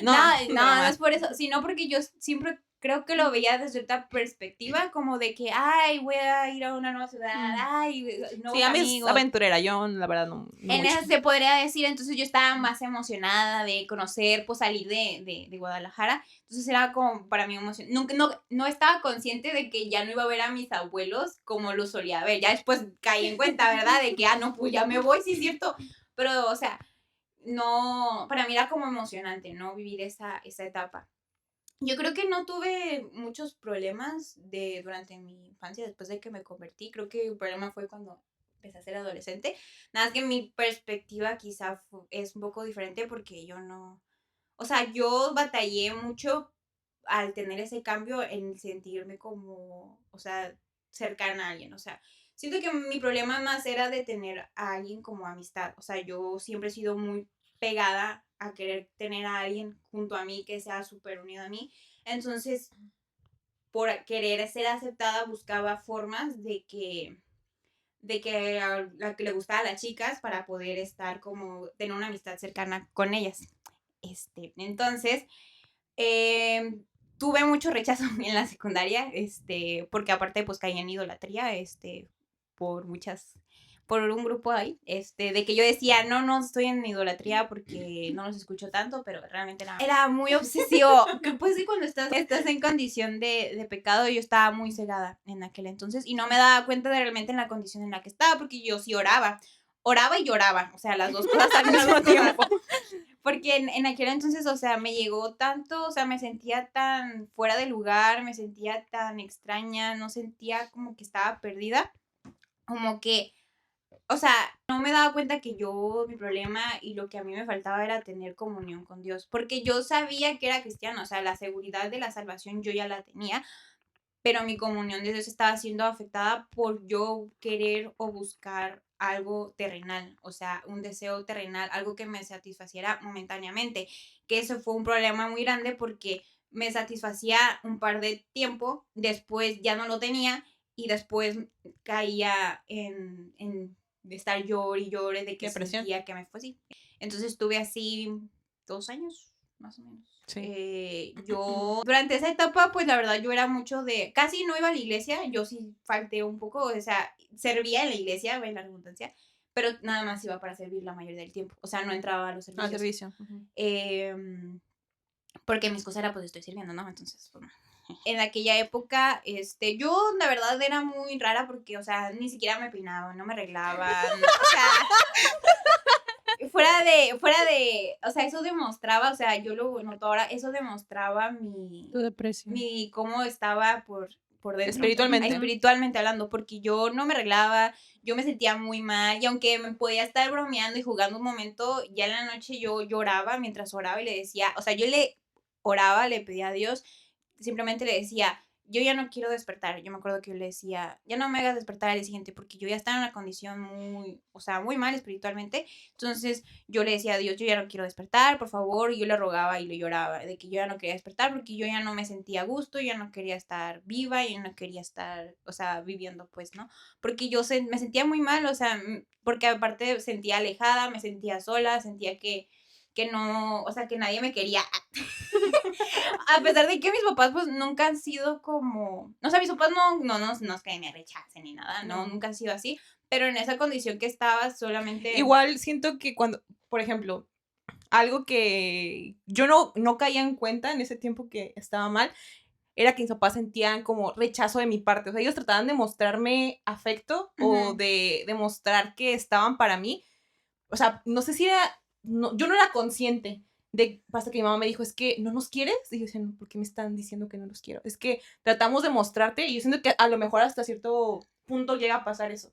Speaker 2: No es por eso, sino porque yo siempre creo que lo veía desde otra perspectiva, como de que, ay, voy a ir a una nueva ciudad, ay, nuevos
Speaker 5: Sí, a mí es
Speaker 2: amigos.
Speaker 5: aventurera, yo la verdad no
Speaker 2: En
Speaker 5: mucho.
Speaker 2: esa se podría decir, entonces yo estaba más emocionada de conocer, pues salir de Guadalajara, entonces era como para mí emoción. Nunca, no estaba consciente de que ya no iba a ver a mis abuelos como lo solía ver, ya después caí en cuenta, ¿verdad? De que, no, pues ya me voy, sí es cierto, pero, o sea, no, para mí era como emocionante, ¿no? Vivir esa etapa. Yo creo que no tuve muchos problemas durante mi infancia, después de que me convertí. Creo que el problema fue cuando empecé a ser adolescente. Nada más que mi perspectiva quizá es un poco diferente porque yo no... O sea, yo batallé mucho al tener ese cambio en sentirme como, o sea, cercana a alguien. O sea, siento que mi problema más era de tener a alguien como amistad. O sea, yo siempre he sido muy pegada a querer tener a alguien junto a mí que sea súper unido a mí. Entonces, por querer ser aceptada, buscaba formas de que a la que le gustaba a las chicas para poder estar como, tener una amistad cercana con ellas. Entonces, tuve mucho rechazo en la secundaria, porque aparte pues caí en idolatría, por un grupo ahí, de que yo decía, no estoy en idolatría porque no los escucho tanto, pero realmente era muy obsesivo. Que pues sí, cuando estás en condición de pecado, yo estaba muy cegada en aquel entonces y no me daba cuenta de realmente en la condición en la que estaba, porque yo sí oraba y lloraba, o sea, las dos cosas al mismo tiempo. Porque en aquel entonces, o sea, me llegó tanto, o sea, me sentía tan fuera de lugar, me sentía tan extraña, no sentía como que estaba perdida, como que, o sea, no me daba cuenta que mi problema y lo que a mí me faltaba era tener comunión con Dios, porque yo sabía que era cristiana, o sea, la seguridad de la salvación yo ya la tenía, pero mi comunión de Dios estaba siendo afectada por yo querer o buscar algo terrenal, o sea, un deseo terrenal, algo que me satisfaciera momentáneamente, que eso fue un problema muy grande porque me satisfacía un par de tiempo, después ya no lo tenía y después caía en de estar llore y llore de que
Speaker 5: Depresión.
Speaker 2: sentía que me fue así. Entonces estuve así 2 años, más o menos.
Speaker 5: Sí.
Speaker 2: Yo durante esa etapa, pues la verdad yo era mucho casi no iba a la iglesia, yo sí falté un poco, o sea, servía en la iglesia, en la redundancia, pero nada más iba para servir la mayoría del tiempo, o sea, no entraba a los servicios.
Speaker 5: Al servicio.
Speaker 2: Porque mi excusa era, pues estoy sirviendo, ¿no? Entonces, pues, en aquella época, yo la verdad era muy rara porque, o sea, ni siquiera me peinaba, no me arreglaba, o sea, fuera de, o sea, eso demostraba, o sea, yo lo noto ahora, eso demostraba
Speaker 4: Tu depresión.
Speaker 2: cómo estaba por dentro.
Speaker 5: Espiritualmente.
Speaker 2: Espiritualmente hablando, porque yo no me arreglaba, yo me sentía muy mal, y aunque me podía estar bromeando y jugando un momento, ya en la noche yo lloraba mientras oraba y le decía, o sea, yo le oraba, le pedía a Dios, simplemente le decía, yo ya no quiero despertar. Yo me acuerdo que yo le decía, ya no me hagas despertar al día siguiente porque yo ya estaba en una condición muy, o sea, muy mal espiritualmente. Entonces yo le decía a Dios, yo ya no quiero despertar, por favor. Y yo le rogaba y le lloraba de que yo ya no quería despertar porque yo ya no me sentía a gusto, ya no quería estar viva, ya no quería estar, o sea, viviendo, pues, ¿no? Porque yo me sentía muy mal, o sea, porque aparte sentía alejada, me sentía sola, sentía que no, o sea, que nadie me quería. A pesar de que mis papás, pues, nunca han sido como, o sea, mis papás no es que me rechacen ni nada, no, nunca han sido así, pero en esa condición que estaba solamente...
Speaker 5: Igual siento que cuando, por ejemplo, algo que yo no caía en cuenta en ese tiempo que estaba mal, era que mis papás sentían como rechazo de mi parte. O sea, ellos trataban de mostrarme afecto o de demostrar que estaban para mí. O sea, no sé si era... yo no era consciente hasta que mi mamá me dijo, es que no nos quieres. Y yo decía, no, ¿por qué me están diciendo que no los quiero? Es que tratamos de mostrarte y yo siento que a lo mejor hasta cierto punto llega a pasar eso.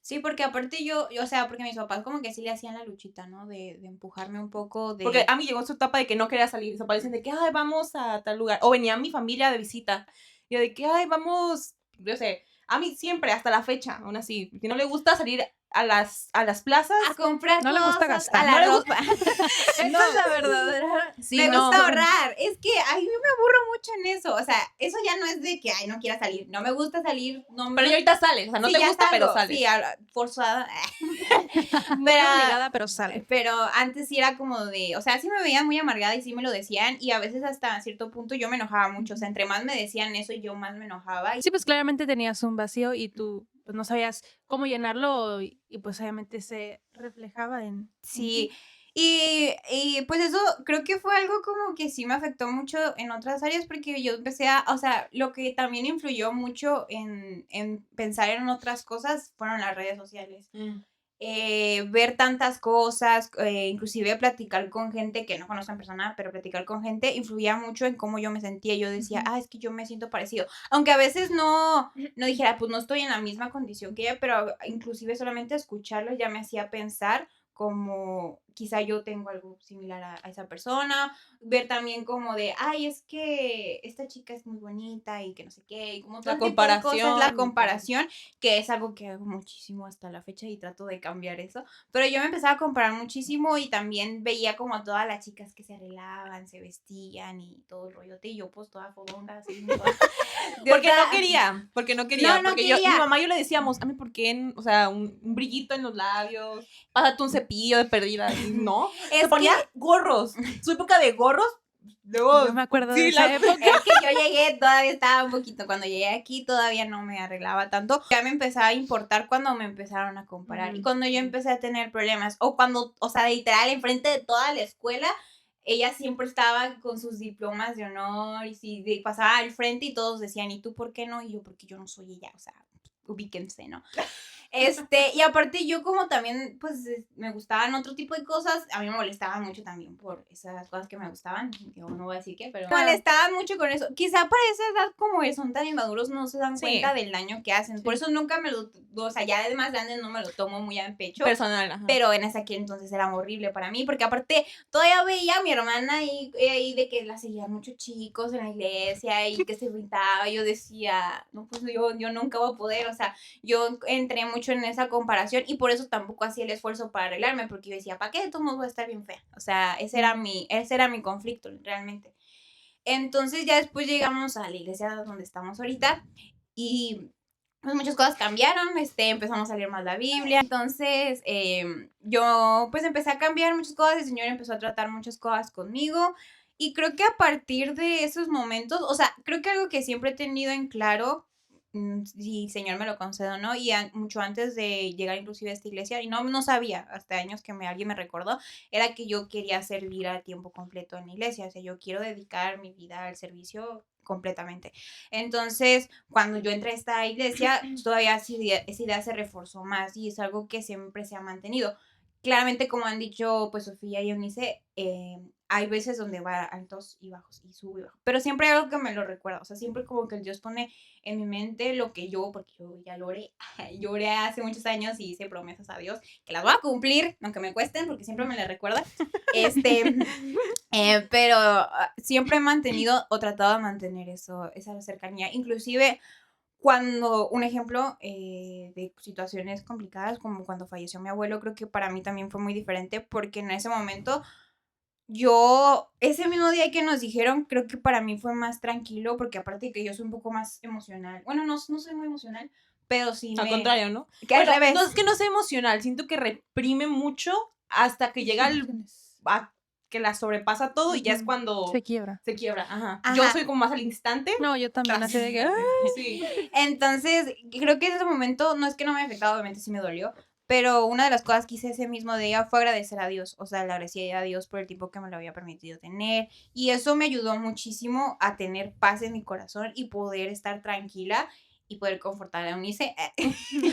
Speaker 2: Sí, porque aparte yo, o sea, porque mis papás como que sí le hacían la luchita, ¿no? De empujarme un poco,
Speaker 5: Porque
Speaker 2: de...
Speaker 5: a mí llegó su etapa de que no quería salir. Mis papás decían de que, ay, vamos a tal lugar. O venía mi familia de visita. Y yo de que, ay, vamos, yo sé, a mí siempre, hasta la fecha, aún así, que no le gusta salir a las plazas.
Speaker 2: A comprar
Speaker 1: No le gusta
Speaker 2: cosas,
Speaker 1: gastar.
Speaker 2: a la
Speaker 5: No le
Speaker 2: ropa.
Speaker 1: Esa es la verdadera.
Speaker 5: Sí,
Speaker 2: Me
Speaker 5: no.
Speaker 2: gusta ahorrar. Es que a mí me aburro mucho en eso. O sea, eso ya no es de que, ay, no quiera salir. No me gusta salir. No,
Speaker 5: Pero
Speaker 2: no-
Speaker 5: ya ahorita sales, o sea, no
Speaker 2: sí,
Speaker 5: te
Speaker 2: ya
Speaker 5: gusta, pero
Speaker 2: salgo,
Speaker 5: sales.
Speaker 2: Sí, forzada.
Speaker 1: Muy obligada, pero sale.
Speaker 2: Pero antes sí era como de, o sea, sí me veían muy amargada y sí me lo decían y a veces hasta cierto punto yo me enojaba mucho. O sea, entre más me decían eso, yo más me enojaba.
Speaker 1: Sí, pues claramente tenías un vacío y tú pues, no sabías cómo llenarlo y pues obviamente se reflejaba en
Speaker 2: Sí,
Speaker 1: ti.
Speaker 2: y pues eso creo que fue algo como que sí me afectó mucho en otras áreas porque yo empecé o sea, lo que también influyó mucho en pensar en otras cosas fueron las redes sociales. Ver tantas cosas, inclusive platicar con gente que no conozco en persona, pero platicar con gente influía mucho en cómo yo me sentía. Yo decía, es que yo me siento parecido. Aunque a veces no dijera, pues no estoy en la misma condición que ella, pero inclusive solamente escucharlo ya me hacía pensar como quizá yo tengo algo similar a esa persona, ver también como de, ay, es que esta chica es muy bonita y que no sé qué, y como todo
Speaker 5: La
Speaker 2: tipo de cosas,
Speaker 5: comparación.
Speaker 2: la comparación, que es algo que hago muchísimo hasta la fecha y trato de cambiar eso, pero yo me empezaba a comparar muchísimo y también veía como a todas las chicas que se arreglaban, se vestían y todo el rollote, y yo pues toda fodonga, así,
Speaker 5: Porque no quería, porque no quería.
Speaker 2: No
Speaker 5: porque
Speaker 2: quería.
Speaker 5: mi mamá y yo le decíamos, a mí, ¿por qué? O sea, un brillito en los labios, pásate un cepillo de perdida. Y no,
Speaker 2: Es
Speaker 5: se ponía
Speaker 2: que-
Speaker 5: gorros. Su época de gorros, luego...
Speaker 1: Yo me acuerdo
Speaker 5: sí,
Speaker 1: de esa
Speaker 5: la-
Speaker 1: época.
Speaker 2: Es que yo llegué, todavía estaba un poquito, cuando llegué aquí todavía no me arreglaba tanto, ya me empezaba a importar cuando me empezaron a comparar y cuando yo empecé a tener problemas o cuando, o sea, literal, enfrente de toda la escuela, ella siempre estaba con sus diplomas de honor y si pasaba al frente y todos decían, ¿y tú por qué no? Y yo, porque yo no soy ella, o sea, ubíquense, ¿no? Y aparte yo como también, pues, me gustaban otro tipo de cosas, a mí me molestaban mucho también por esas cosas que me gustaban, yo no voy a decir qué, pero me molestaban mucho con eso. Quizá para esa edad como son tan inmaduros no se dan
Speaker 5: Sí.
Speaker 2: cuenta del daño que hacen, por eso nunca o sea, ya de más grande no me lo tomo muy a pecho.
Speaker 5: personal, ajá.
Speaker 2: Pero en ese aquí entonces era horrible para mí, porque aparte todavía veía a mi hermana ahí de que la seguían muchos chicos en la iglesia y que se pintaba, y yo decía, no, pues yo nunca voy a poder, o sea, yo entré mucho en esa comparación y por eso tampoco hacía el esfuerzo para arreglarme, porque yo decía, ¿para qué de todos modos voy a estar bien fea? O sea, ese era mi conflicto realmente. Entonces ya después llegamos a la iglesia donde estamos ahorita y pues muchas cosas cambiaron, empezamos a leer más la Biblia, entonces yo pues empecé a cambiar muchas cosas, el Señor empezó a tratar muchas cosas conmigo y creo que a partir de esos momentos, o sea, creo que algo que siempre he tenido en claro, si el Señor me lo concede o no, y mucho antes de llegar inclusive a esta iglesia, y no sabía, hasta años que alguien me recordó, era que yo quería servir a tiempo completo en la iglesia, o sea, yo quiero dedicar mi vida al servicio completamente. Entonces, cuando yo entré a esta iglesia, todavía esa idea se reforzó más y es algo que siempre se ha mantenido. Claramente, como han dicho pues Sofía y Eunice, hay veces donde va altos y bajos y sube y bajo, pero siempre hay algo que me lo recuerda, o sea, siempre como que Dios pone en mi mente lo que yo, porque yo ya lloré hace muchos años y hice promesas a Dios que las voy a cumplir, aunque me cuesten, porque siempre me las recuerda, pero siempre he mantenido o tratado de mantener esa cercanía, inclusive cuando, un ejemplo de situaciones complicadas, como cuando falleció mi abuelo, creo que para mí también fue muy diferente, porque en ese momento ese mismo día que nos dijeron, creo que para mí fue más tranquilo, porque aparte de que yo soy un poco más emocional, bueno, no soy muy emocional, pero sí
Speaker 5: Al contrario, ¿no?
Speaker 2: Que al
Speaker 5: Bueno,
Speaker 2: revés.
Speaker 5: no es que no sea emocional, siento que reprime mucho hasta que llega que la sobrepasa todo y ya es cuando
Speaker 1: Se quiebra.
Speaker 5: se quiebra. Ajá.
Speaker 2: Ajá.
Speaker 5: Yo soy como más al instante.
Speaker 1: No, yo también, así de que... "Ah".
Speaker 5: Sí.
Speaker 2: Entonces, creo que en ese momento, no es que no me haya afectado, obviamente sí me dolió, pero una de las cosas que hice ese mismo día fue agradecer a Dios, o sea, le agradecí a Dios por el tiempo que me lo había permitido tener, y eso me ayudó muchísimo a tener paz en mi corazón y poder estar tranquila y poder confortar a Eunice.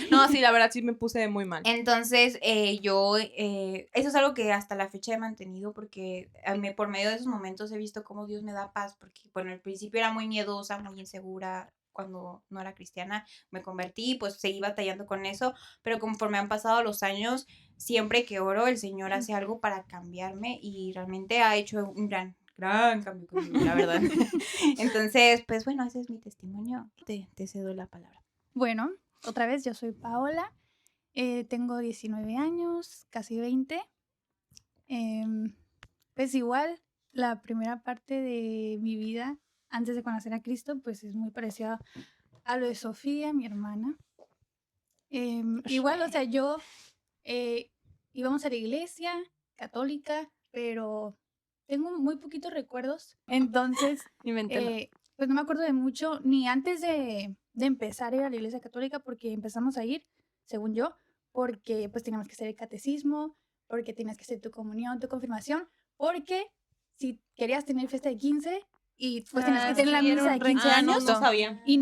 Speaker 5: No, sí, la verdad sí me puse muy mal.
Speaker 2: Entonces, eso es algo que hasta la fecha he mantenido porque por medio de esos momentos he visto cómo Dios me da paz, porque, bueno, al principio era muy miedosa, muy insegura, cuando no era cristiana, me convertí, pues seguí batallando con eso, pero conforme han pasado los años, siempre que oro, el Señor hace algo para cambiarme y realmente ha hecho un gran cambio conmigo, la verdad. Entonces, pues bueno, ese es mi testimonio. Te cedo la palabra.
Speaker 4: Bueno, otra vez, yo soy Paola. Tengo 19 años, casi 20. Pues igual, la primera parte de mi vida, antes de conocer a Cristo, pues es muy parecida a lo de Sofía, mi hermana. Igual, o sea, yo íbamos a la iglesia católica, pero tengo muy poquitos recuerdos. Entonces, pues no me acuerdo de mucho, ni antes de empezar a ir a la iglesia católica, porque empezamos a ir, según yo, porque pues teníamos que hacer el catecismo, porque tenías que hacer tu comunión, tu confirmación, porque si querías tener fiesta de 15 y pues tenías que tener la misa de 15 años
Speaker 5: No sabía.
Speaker 4: y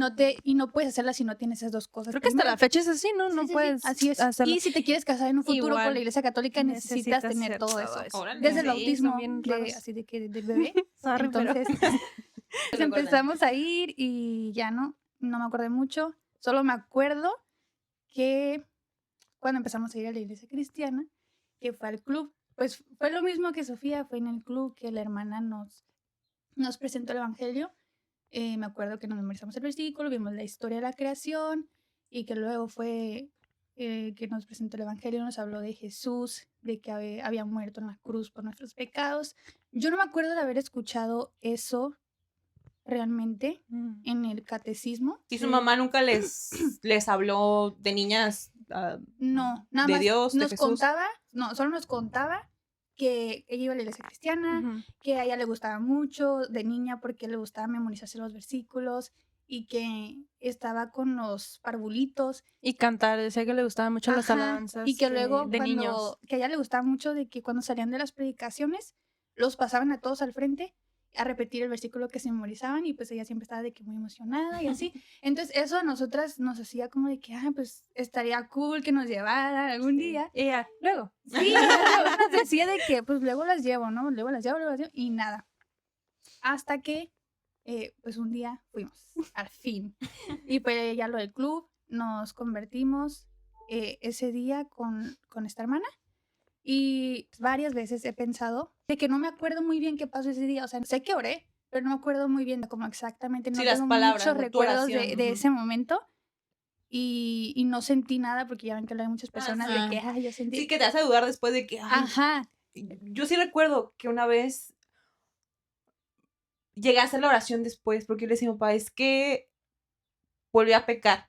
Speaker 4: no puedes hacerla si no tienes esas dos cosas.
Speaker 1: Creo que hasta
Speaker 4: primero.
Speaker 1: la fecha es así, ¿no? No
Speaker 4: Sí, sí, sí,
Speaker 1: puedes
Speaker 4: así es.
Speaker 1: hacerlo.
Speaker 4: Y si te quieres casar en un futuro
Speaker 1: Igual,
Speaker 4: con la iglesia católica, necesitas tener
Speaker 1: hacer
Speaker 4: todo eso.
Speaker 5: Órale.
Speaker 4: Desde el
Speaker 1: Sí,
Speaker 4: bautismo,
Speaker 1: son bien raros.
Speaker 4: así de que del bebé.
Speaker 1: Sorry, pero-
Speaker 4: Entonces, pues empezamos a ir y ya no me acordé mucho. Solo me acuerdo que cuando empezamos a ir a la iglesia cristiana, que fue al club, pues fue lo mismo que Sofía, fue en el club que la hermana nos presentó el evangelio. Me acuerdo que nos memorizamos el versículo, vimos la historia de la creación y que luego fue que nos presentó el evangelio, nos habló de Jesús, de que había muerto en la cruz por nuestros pecados. Yo no me acuerdo de haber escuchado eso realmente en el catecismo.
Speaker 5: ¿Y su mamá nunca les habló de niñas?
Speaker 4: No, nada
Speaker 5: de
Speaker 4: más
Speaker 5: Dios, de
Speaker 4: nos
Speaker 5: Jesús.
Speaker 4: contaba, solo nos contaba que ella iba a la iglesia cristiana,
Speaker 1: Ujú.
Speaker 4: que a ella le gustaba mucho de niña porque le gustaba memorizarse los versículos y que estaba con los parvulitos.
Speaker 1: Y cantar, decía que le gustaban mucho las
Speaker 4: Ajá,
Speaker 1: alabanzas.
Speaker 4: y que luego
Speaker 1: de niños.
Speaker 4: que a ella le gustaba mucho de que cuando salían de las predicaciones los pasaban a todos al frente a repetir el versículo que se memorizaban y pues ella siempre estaba de que muy emocionada y así. Entonces eso a nosotras nos hacía como de que, pues estaría cool que nos llevaran algún día.
Speaker 1: Y ella, luego.
Speaker 4: Sí, nos decía de que pues luego las llevo, ¿no? Luego las llevo y nada. Hasta que pues un día fuimos, al fin. Y pues ya lo del club, nos convertimos ese día con esta hermana. Y varias veces he pensado de que no me acuerdo muy bien qué pasó ese día. O sea, sé que oré, pero no me acuerdo muy bien de cómo exactamente. No
Speaker 5: Sí, las
Speaker 4: tengo
Speaker 5: palabras,
Speaker 4: muchos
Speaker 5: tu
Speaker 4: recuerdos
Speaker 5: oración,
Speaker 4: de
Speaker 5: ujú.
Speaker 4: ese momento. Y no sentí nada porque ya ven que hay muchas personas
Speaker 5: Ajá.
Speaker 4: de que, yo sentí.
Speaker 5: Sí, que te hace dudar después de que... ay,
Speaker 4: Ajá.
Speaker 5: yo sí recuerdo que una vez llegué a hacer la oración después porque yo le decía a mi papá, es que volví a pecar.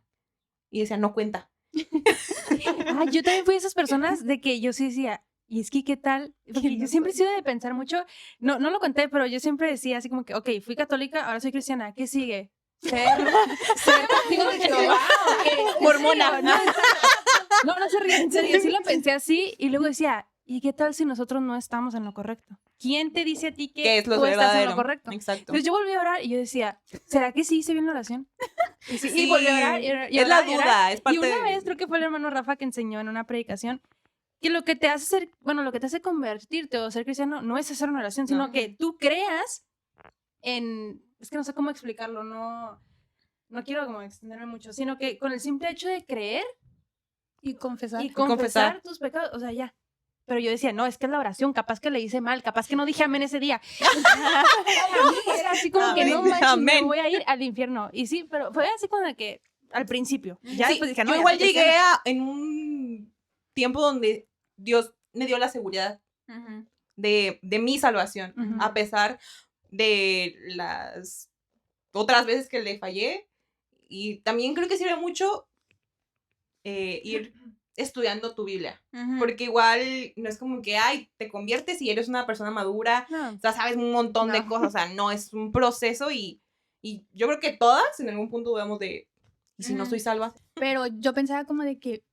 Speaker 5: Y decía, no cuenta.
Speaker 1: Ay, yo también fui de esas personas de que yo sí decía, y es que, ¿qué tal? Porque yo siempre he sido de pensar mucho, no lo conté, pero yo siempre decía así como que, ok, fui católica, ahora soy cristiana, ¿qué sigue? Ser testigo de Jehová, ¿o qué?
Speaker 5: Mormona.
Speaker 1: ¿En serio? No se ríen, en serio, sí lo pensé así, y luego decía, ¿y qué tal si nosotros no estamos en lo correcto? ¿Quién te dice a ti que
Speaker 5: ¿Qué es lo
Speaker 1: tú estás en
Speaker 5: verdadero?
Speaker 1: lo correcto?
Speaker 5: Exacto.
Speaker 1: Entonces yo volví a orar y yo decía, ¿será que sí hice bien la oración? Y, sí,
Speaker 5: Sí,
Speaker 1: y volví a orar y orar, y
Speaker 5: es la
Speaker 1: orar, y orar.
Speaker 5: duda, es parte
Speaker 1: Y una
Speaker 5: de-
Speaker 1: vez creo que fue el hermano Rafa que enseñó en una predicación que lo que te hace ser, bueno, lo que te hace convertirte o ser cristiano no es hacer una oración, sino
Speaker 5: No.
Speaker 1: que tú creas en, es que no sé cómo explicarlo, no quiero como extenderme mucho, sino que con el simple hecho de creer
Speaker 4: Y confesar.
Speaker 1: y
Speaker 5: confesar.
Speaker 1: confesar tus pecados, o sea, ya. Pero yo decía, no, es que es la oración, capaz que le hice mal, capaz que no dije amén ese día. Para mí era así como que no
Speaker 5: Amén,
Speaker 1: manches, me
Speaker 5: amén.
Speaker 1: voy a ir al infierno. Y sí, pero fue así como de que al principio. Ya
Speaker 5: Sí,
Speaker 1: después dije, no,
Speaker 5: yo
Speaker 1: ya
Speaker 5: igual
Speaker 1: soy
Speaker 5: llegué
Speaker 1: cristiana.
Speaker 5: en un tiempo donde Dios me dio la seguridad de mi salvación,
Speaker 1: Ujú.
Speaker 5: a pesar de las otras veces que le fallé. Y también creo que sirve mucho ir estudiando tu Biblia, porque igual no es como que, ay, te conviertes y eres una persona madura,
Speaker 1: No.
Speaker 5: o sea, sabes un montón de
Speaker 1: No.
Speaker 5: cosas, o sea, no, es un proceso y yo creo que todas en algún punto dudamos de, ¿y si no soy salva?
Speaker 4: Pero yo pensaba como de que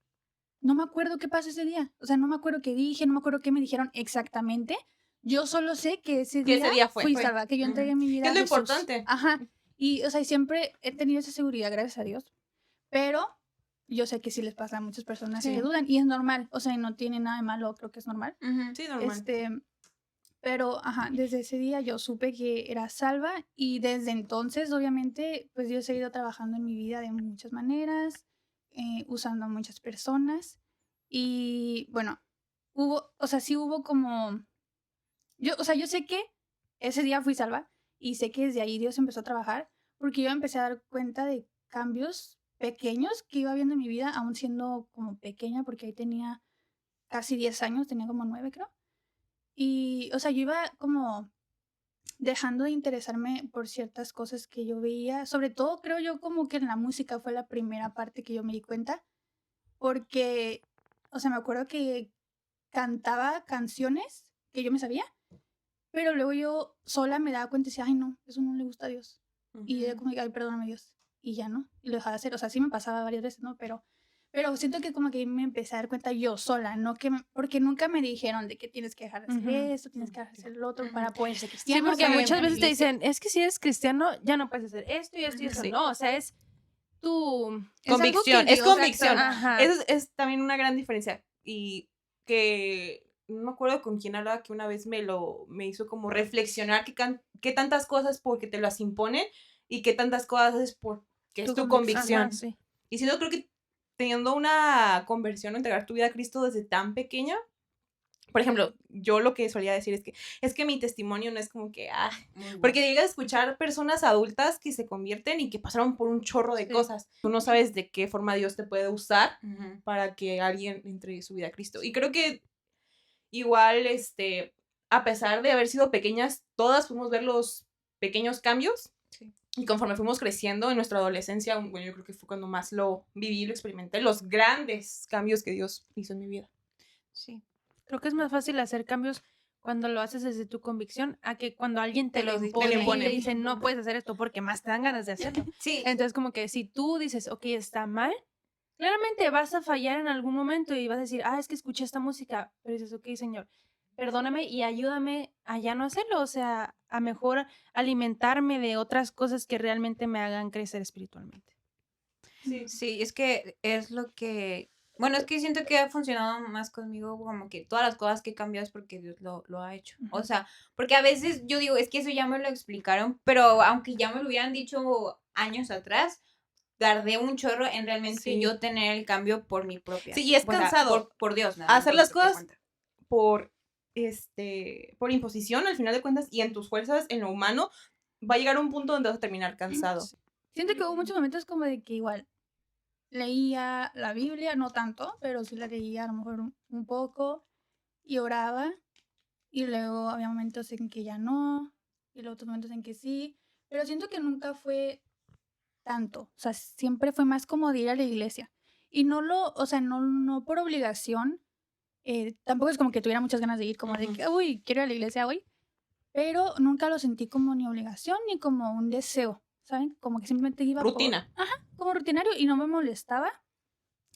Speaker 4: no me acuerdo qué pasó ese día. O sea, no me acuerdo qué dije, no me acuerdo qué me dijeron exactamente. Yo solo sé que ese
Speaker 5: Que
Speaker 4: día,
Speaker 5: ese día fue.
Speaker 4: salva, que yo
Speaker 5: Ujú.
Speaker 4: entregué mi vida
Speaker 5: Que es lo
Speaker 4: a Jesús.
Speaker 5: importante.
Speaker 4: Ajá. Y, o sea, siempre he tenido esa seguridad, gracias a Dios. Pero yo sé que sí les pasa a muchas personas
Speaker 1: Sí.
Speaker 4: que dudan y es normal. O sea, no tiene nada de malo, creo que es normal.
Speaker 5: Sí, normal.
Speaker 4: Pero, desde ese día yo supe que era salva y desde entonces, obviamente, pues yo he seguido trabajando en mi vida de muchas maneras, usando a muchas personas y bueno, sí hubo como, yo sé que ese día fui salva y sé que desde ahí Dios empezó a trabajar porque yo empecé a dar cuenta de cambios pequeños que iba viendo en mi vida, aún siendo como pequeña, porque ahí tenía casi 10 años, tenía como 9 creo. Y, yo iba como dejando de interesarme por ciertas cosas que yo veía, sobre todo creo yo como que en la música fue la primera parte que yo me di cuenta, porque, me acuerdo que cantaba canciones que yo me sabía, pero luego yo sola me daba cuenta y decía, ay no, eso no le gusta a Dios. Y era como, ay, perdóname Dios. Y ya no, y lo dejaba de hacer. O sea, sí me pasaba varias veces, ¿no? Pero siento que como que me empecé a dar cuenta yo sola, no que porque nunca me dijeron de que tienes que dejar de hacer esto, tienes que dejar de hacer lo otro para poder ser
Speaker 1: Sí,
Speaker 4: cristiano.
Speaker 1: porque
Speaker 4: o sea,
Speaker 1: muchas veces te
Speaker 4: iglesia.
Speaker 1: dicen, es que si eres cristiano ya no puedes hacer esto y esto y eso.
Speaker 3: Sí.
Speaker 1: No, o sea, es tu...
Speaker 4: Es algo
Speaker 5: Convicción,
Speaker 4: que
Speaker 5: es
Speaker 4: Dios-
Speaker 5: convicción.
Speaker 1: Ajá.
Speaker 5: Eso es también una gran diferencia. Y que no me acuerdo con quién hablaba que una vez me hizo como reflexionar qué tantas cosas porque te las imponen y qué tantas cosas es porque es tu convicción.
Speaker 1: Ajá, sí.
Speaker 5: Y si no, creo que teniendo una conversión o entregar tu vida a Cristo desde tan pequeña, por ejemplo, yo lo que solía decir es que mi testimonio no es como que, porque llegas a escuchar personas adultas que se convierten y que pasaron por un chorro de
Speaker 1: Sí.
Speaker 5: cosas. Tú no sabes de qué forma Dios te puede usar
Speaker 2: Ujú.
Speaker 5: para que alguien entregue su vida a Cristo. Y creo que igual, a pesar de haber sido pequeñas, todas pudimos ver los pequeños cambios.
Speaker 2: Sí.
Speaker 5: Y conforme fuimos creciendo en nuestra adolescencia, bueno, yo creo que fue cuando más lo viví, lo experimenté, los grandes cambios que Dios hizo en mi vida.
Speaker 2: Sí.
Speaker 1: Creo que es más fácil hacer cambios cuando lo haces desde tu convicción a que cuando alguien te
Speaker 2: Te
Speaker 1: lo
Speaker 2: lo
Speaker 1: impone y
Speaker 5: impone.
Speaker 1: te dice no puedes hacer esto porque más te dan ganas de hacerlo.
Speaker 2: Sí.
Speaker 1: Entonces como que si tú dices, ok, está mal, claramente vas a fallar en algún momento y vas a decir, es que escuché esta música, pero dices, ok, Señor, perdóname y ayúdame a ya no hacerlo, o sea, a mejor alimentarme de otras cosas que realmente me hagan crecer espiritualmente.
Speaker 2: Sí, es que es lo que... Bueno, es que siento que ha funcionado más conmigo como que todas las cosas que he cambiado es porque Dios lo ha hecho. O
Speaker 1: Ujú.
Speaker 2: sea, porque a veces yo digo, es que eso ya me lo explicaron, pero aunque ya me lo hubieran dicho años atrás, tardé un chorro en realmente
Speaker 1: Sí.
Speaker 2: yo tener el cambio por mi propia.
Speaker 5: Sí, y es
Speaker 2: o sea,
Speaker 5: cansado.
Speaker 2: por Dios, nada más,
Speaker 5: Hacer
Speaker 2: por mi
Speaker 5: las
Speaker 2: propia
Speaker 5: cosas
Speaker 2: cuenta.
Speaker 5: por imposición, al final de cuentas, y en tus fuerzas, en lo humano, va a llegar un punto donde vas a terminar cansado.
Speaker 4: Siento que hubo muchos momentos como de que igual leía la Biblia, no tanto, pero sí la leía a lo mejor un poco y oraba. Y luego había momentos en que ya no, y luego otros momentos en que sí. Pero siento que nunca fue tanto. O sea, siempre fue más como de ir a la iglesia. Y no por obligación. Tampoco es como que tuviera muchas ganas de ir, como de que, uy, quiero ir a la iglesia hoy. Pero nunca lo sentí como ni obligación ni como un deseo, ¿saben? Como que simplemente iba
Speaker 5: Rutina.
Speaker 4: como rutinario y no me molestaba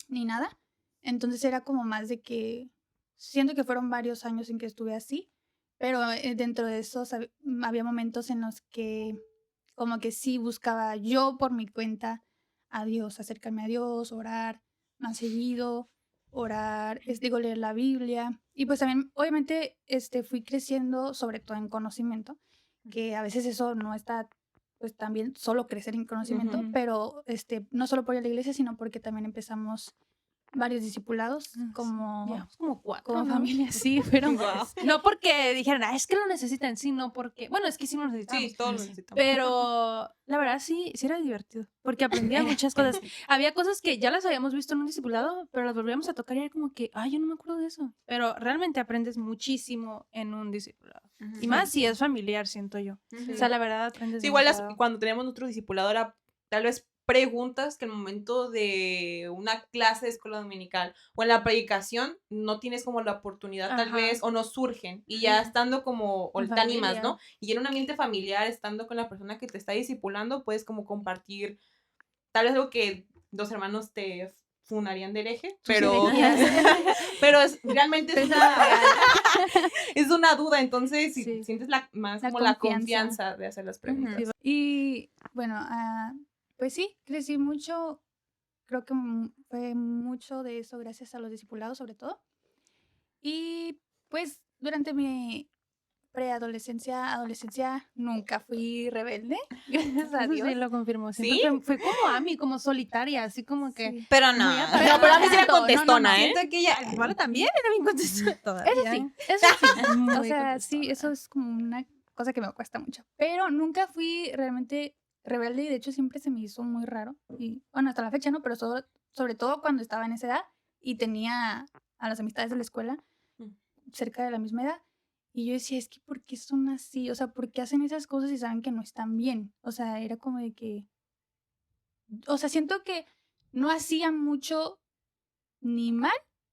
Speaker 4: ni nada. Entonces era como más de que siento que fueron varios años en que estuve así, pero dentro de eso había momentos en los que como que sí buscaba yo por mi cuenta a Dios, acercarme a Dios, orar más seguido, leer la Biblia. Y pues también, obviamente, fui creciendo, sobre todo en conocimiento, que a veces eso no está, pues también solo crecer en conocimiento,
Speaker 1: Ujú.
Speaker 4: pero no solo por ir a la iglesia, sino porque también empezamos varios discipulados como,
Speaker 1: Llevamos como 4,
Speaker 4: como
Speaker 1: ¿no?
Speaker 4: familia, sí, fueron
Speaker 5: Guau.
Speaker 1: No porque dijeran, es que lo necesitan, sino porque, bueno, es que sí lo necesitamos.
Speaker 5: Sí, todos lo necesitamos.
Speaker 1: Pero la verdad sí era divertido, porque aprendía muchas cosas. Había cosas que ya las habíamos visto en un discipulado, pero las volvíamos a tocar y era como que, yo no me acuerdo de eso. Pero realmente aprendes muchísimo en un discipulado. Y más si es familiar, siento yo. O sea, la verdad aprendes
Speaker 5: Sí, igual
Speaker 1: demasiado.
Speaker 5: cuando teníamos nuestro discipulado era tal vez preguntas que en el momento de una clase de escuela dominical o en la predicación no tienes como la oportunidad tal
Speaker 1: Ajá.
Speaker 5: vez o no surgen y ya estando como, o
Speaker 1: En
Speaker 5: te animas,
Speaker 1: familia.
Speaker 5: ¿no? Y en un ambiente familiar, estando con la persona que te está discipulando, puedes como compartir tal vez algo que dos hermanos te funarían de hereje, pero, pero realmente es una duda, entonces si
Speaker 1: Sí.
Speaker 5: sientes más
Speaker 4: La
Speaker 5: como la
Speaker 4: confianza.
Speaker 5: confianza de hacer las preguntas.
Speaker 4: Y bueno, pues sí, crecí mucho. Creo que fue mucho de eso gracias a los discipulados, sobre todo. Y pues durante mi preadolescencia, adolescencia, nunca fui rebelde, gracias a
Speaker 1: Eso
Speaker 4: Dios.
Speaker 1: sí lo confirmó. Siempre
Speaker 5: ¿Sí?
Speaker 1: fue como Ami, como solitaria, así como que...
Speaker 4: Sí.
Speaker 2: Pero no.
Speaker 1: Muy aparte.
Speaker 5: No, pero a mí sí era
Speaker 4: No, no,
Speaker 5: contestona,
Speaker 4: no.
Speaker 5: ¿eh?
Speaker 1: Siento que ella, Vale también era bien contestona todavía.
Speaker 4: Eso sí. O
Speaker 1: Muy
Speaker 4: sea, sí,
Speaker 1: contestona.
Speaker 4: eso es como una cosa que me cuesta mucho. Pero nunca fui realmente rebelde y de hecho siempre se me hizo muy raro. Y bueno, hasta la fecha no, pero sobre todo cuando estaba en esa edad y tenía a las amistades de la escuela
Speaker 5: Mm.
Speaker 4: cerca de la misma edad. Y yo decía, es que ¿por qué son así? O sea, ¿por qué hacen esas cosas y saben que no están bien? O sea, era como de que... O sea, siento que no hacían mucho ni mal,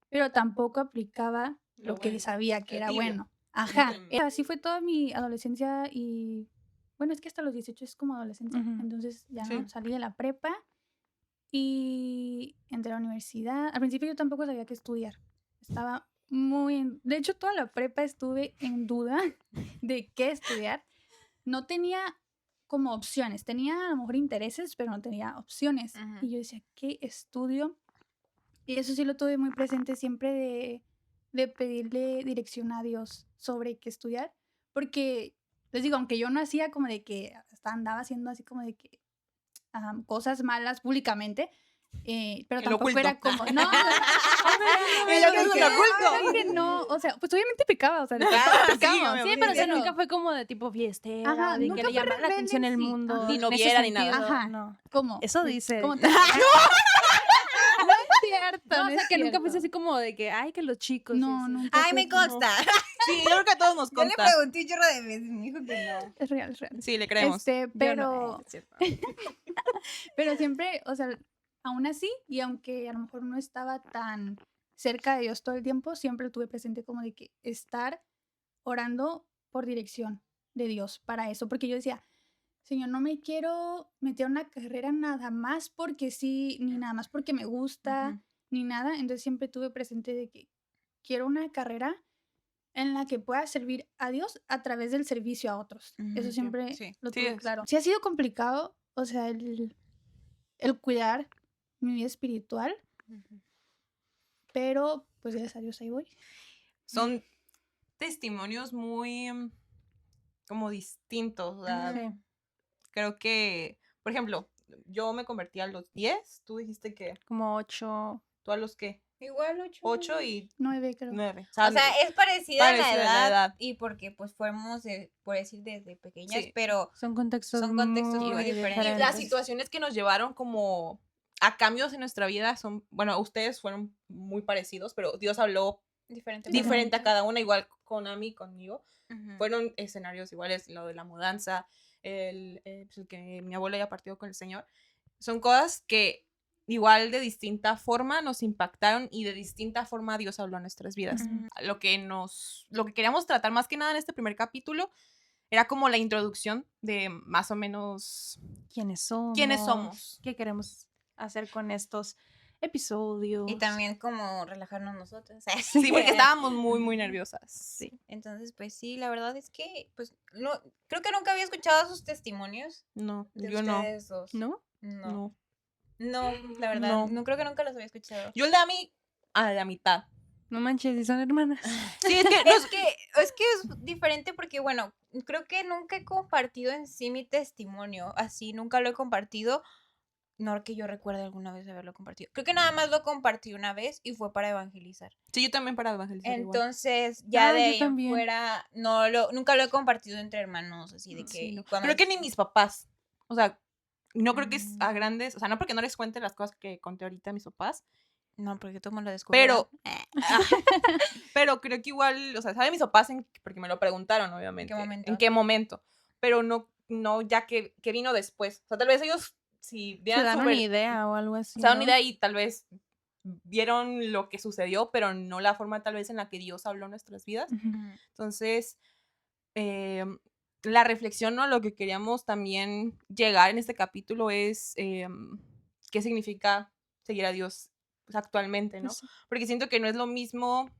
Speaker 4: pero tampoco aplicaba
Speaker 5: Lo
Speaker 4: lo que
Speaker 5: bueno,
Speaker 4: sabía que
Speaker 5: el
Speaker 4: era
Speaker 5: tibio.
Speaker 4: bueno. Ajá.
Speaker 5: Entiendo.
Speaker 4: Así fue toda mi adolescencia y bueno, es que hasta los 18 es como adolescencia.
Speaker 1: Ujú.
Speaker 4: Entonces ya
Speaker 5: Sí.
Speaker 4: no salí de la prepa y entré a la universidad. Al principio yo tampoco sabía qué estudiar. Estaba de hecho, toda la prepa estuve en duda de qué estudiar. No tenía como opciones. Tenía a lo mejor intereses, pero no tenía opciones.
Speaker 2: Ujú.
Speaker 4: Y yo decía, ¿qué estudio? Y eso sí lo tuve muy presente siempre de pedirle dirección a Dios sobre qué estudiar. Porque, les digo, aunque yo no hacía como de que hasta andaba haciendo así como de que cosas malas públicamente, pero
Speaker 5: El
Speaker 4: tampoco
Speaker 5: oculto.
Speaker 4: era como, no,
Speaker 5: Y yo que es un oculto.
Speaker 4: que no, o sea, pues obviamente pecaba, o sea,
Speaker 5: Claro,
Speaker 4: pecaba,
Speaker 5: sí,
Speaker 1: Sí,
Speaker 5: obviamente.
Speaker 1: pero o sea,
Speaker 4: pero-
Speaker 1: nunca fue como de tipo fiestera,
Speaker 4: Ajá,
Speaker 1: de
Speaker 4: nunca
Speaker 1: que le
Speaker 4: fue
Speaker 1: llamara la
Speaker 4: rebelde
Speaker 1: atención
Speaker 4: en
Speaker 1: el
Speaker 4: sí.
Speaker 1: mundo.
Speaker 4: Ajá.
Speaker 5: Ni
Speaker 1: en ese
Speaker 5: noviera, ni nada.
Speaker 1: sentido,
Speaker 4: Ajá.
Speaker 1: No.
Speaker 4: ¿Cómo?
Speaker 1: Eso dice.
Speaker 4: ¿Cómo te- no es cierto,
Speaker 1: No,
Speaker 4: no
Speaker 1: o sea,
Speaker 4: es
Speaker 1: que nunca
Speaker 4: cierto.
Speaker 1: fuese así como de que, ay, que los chicos. y
Speaker 4: No,
Speaker 1: así.
Speaker 4: nunca
Speaker 2: Ay,
Speaker 4: fue
Speaker 2: me
Speaker 4: como-
Speaker 2: consta.
Speaker 5: Sí, yo creo que a todos nos
Speaker 2: Yo le
Speaker 5: consta.
Speaker 2: pregunté un chorro de veces y me dijo que no.
Speaker 4: Es real, es real.
Speaker 5: Sí, le creemos.
Speaker 1: Yo
Speaker 4: Pero,
Speaker 1: no, es cierto.
Speaker 4: pero siempre, o sea, aún así, y aunque a lo mejor no estaba tan cerca de Dios todo el tiempo, siempre lo tuve presente como de que estar orando por dirección de Dios para eso, porque yo decía, Señor, no me quiero meter a una carrera nada más porque sí, ni nada más porque me gusta,
Speaker 2: Ujú.
Speaker 4: ni nada, entonces siempre tuve presente de que quiero una carrera en la que pueda servir a Dios a través del servicio a otros.
Speaker 2: Ujú,
Speaker 4: Eso
Speaker 2: sí,
Speaker 4: siempre
Speaker 2: sí.
Speaker 4: lo
Speaker 5: Sí
Speaker 4: tuve
Speaker 5: es.
Speaker 4: claro. Sí ha sido complicado, o sea, el cuidar mi vida espiritual, pero pues gracias a Dios ahí voy.
Speaker 5: Son testimonios muy como distintos. O sea,
Speaker 1: Sí.
Speaker 5: creo que, por ejemplo, yo me convertí a los 10, tú dijiste que,
Speaker 1: Como 8.
Speaker 5: ¿tú a los qué?
Speaker 2: Igual 8.
Speaker 5: 8 y
Speaker 4: 9 creo.
Speaker 5: 9.
Speaker 2: O sea, es parecida,
Speaker 5: parecida
Speaker 2: la edad y porque pues fuimos, por decir, desde pequeñas,
Speaker 5: Sí.
Speaker 2: pero
Speaker 1: Son contextos,
Speaker 2: Son contextos muy
Speaker 1: muy
Speaker 2: diferentes.
Speaker 5: Y
Speaker 1: diferentes.
Speaker 5: las situaciones que nos llevaron como a cambios en nuestra vida son, bueno, ustedes fueron muy parecidos, pero Dios habló
Speaker 2: diferente.
Speaker 5: diferente a cada una, igual con Ami, conmigo.
Speaker 2: Ujú.
Speaker 5: Fueron escenarios iguales, lo de la mudanza, pues, el que mi abuela haya partido con el Señor. Son cosas que igual de distinta forma nos impactaron y de distinta forma Dios habló a nuestras vidas.
Speaker 2: Ujú.
Speaker 5: Lo que queríamos tratar más que nada en este primer capítulo era como la introducción de más o menos
Speaker 1: ¿Quiénes somos?
Speaker 5: quiénes somos.
Speaker 1: ¿Qué queremos hacer con estos episodios?
Speaker 2: Y también como relajarnos nosotros.
Speaker 5: Sí, porque estábamos muy nerviosas.
Speaker 1: Sí.
Speaker 2: Entonces, pues sí, la verdad es que, pues, no, creo que nunca había escuchado sus testimonios
Speaker 5: No,
Speaker 2: de
Speaker 5: yo no.
Speaker 2: ustedes dos.
Speaker 1: ¿No?
Speaker 2: No.
Speaker 5: No.
Speaker 2: No, la verdad,
Speaker 5: No.
Speaker 2: no creo que nunca los había escuchado.
Speaker 5: Yo el de Ami a la mitad.
Speaker 1: No manches, si son hermanas.
Speaker 5: Sí, es que
Speaker 2: Es diferente porque, bueno, creo que nunca he compartido en sí mi testimonio, así, nunca lo he compartido, no que yo recuerde alguna vez haberlo compartido. Creo que nada más lo compartí una vez y fue para evangelizar.
Speaker 5: sí, yo también para evangelizar igual.
Speaker 2: Entonces, ya
Speaker 1: Ah,
Speaker 2: de
Speaker 1: yo
Speaker 2: ahí en
Speaker 1: también.
Speaker 2: fuera, nunca lo he compartido entre hermanos, así de que...
Speaker 5: Sí, no.
Speaker 2: cuando-
Speaker 5: Creo que ni mis papás. O sea, no creo que es a
Speaker 2: Mm.
Speaker 5: grandes, o sea, no porque no les cuente las cosas que conté ahorita a mis papás,
Speaker 2: No, porque tú me lo
Speaker 5: pero
Speaker 2: descubrieron.
Speaker 5: pero creo que igual, o sea, sabe mis papás porque me lo preguntaron, obviamente.
Speaker 2: momento?
Speaker 5: ¿En qué momento? Pero no ya que vino después. O sea, tal vez ellos si
Speaker 1: Se
Speaker 5: vieran
Speaker 1: dan
Speaker 5: su
Speaker 1: una
Speaker 5: ver-
Speaker 1: idea o algo así.
Speaker 5: se dan
Speaker 1: ¿no?
Speaker 5: una idea y tal vez vieron lo que sucedió, pero no la forma tal vez en la que Dios habló en nuestras vidas.
Speaker 1: Ujú.
Speaker 2: Ujú.
Speaker 5: Entonces, la reflexión, ¿no? Lo que queríamos también llegar en este capítulo es qué significa seguir a Dios pues, actualmente, ¿no?
Speaker 1: Pues sí.
Speaker 5: Porque siento que no es lo mismo,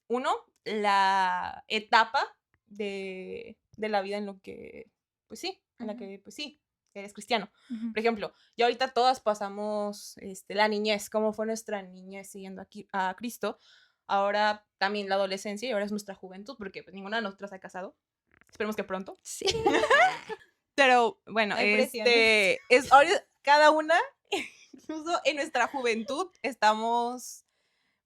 Speaker 5: uno, la etapa de la vida en lo que, pues sí, en la
Speaker 2: Ujú.
Speaker 5: que, pues sí, eres cristiano.
Speaker 1: Ujú.
Speaker 5: Por ejemplo, ya ahorita todas pasamos la niñez, cómo fue nuestra niñez siguiendo a Cristo. ahora también la adolescencia y ahora es nuestra juventud, porque pues, ninguna de nosotras se ha casado. Esperemos que pronto.
Speaker 1: Sí.
Speaker 5: Pero bueno,
Speaker 2: Hay presiones.
Speaker 5: es ahora cada una, incluso en nuestra juventud, estamos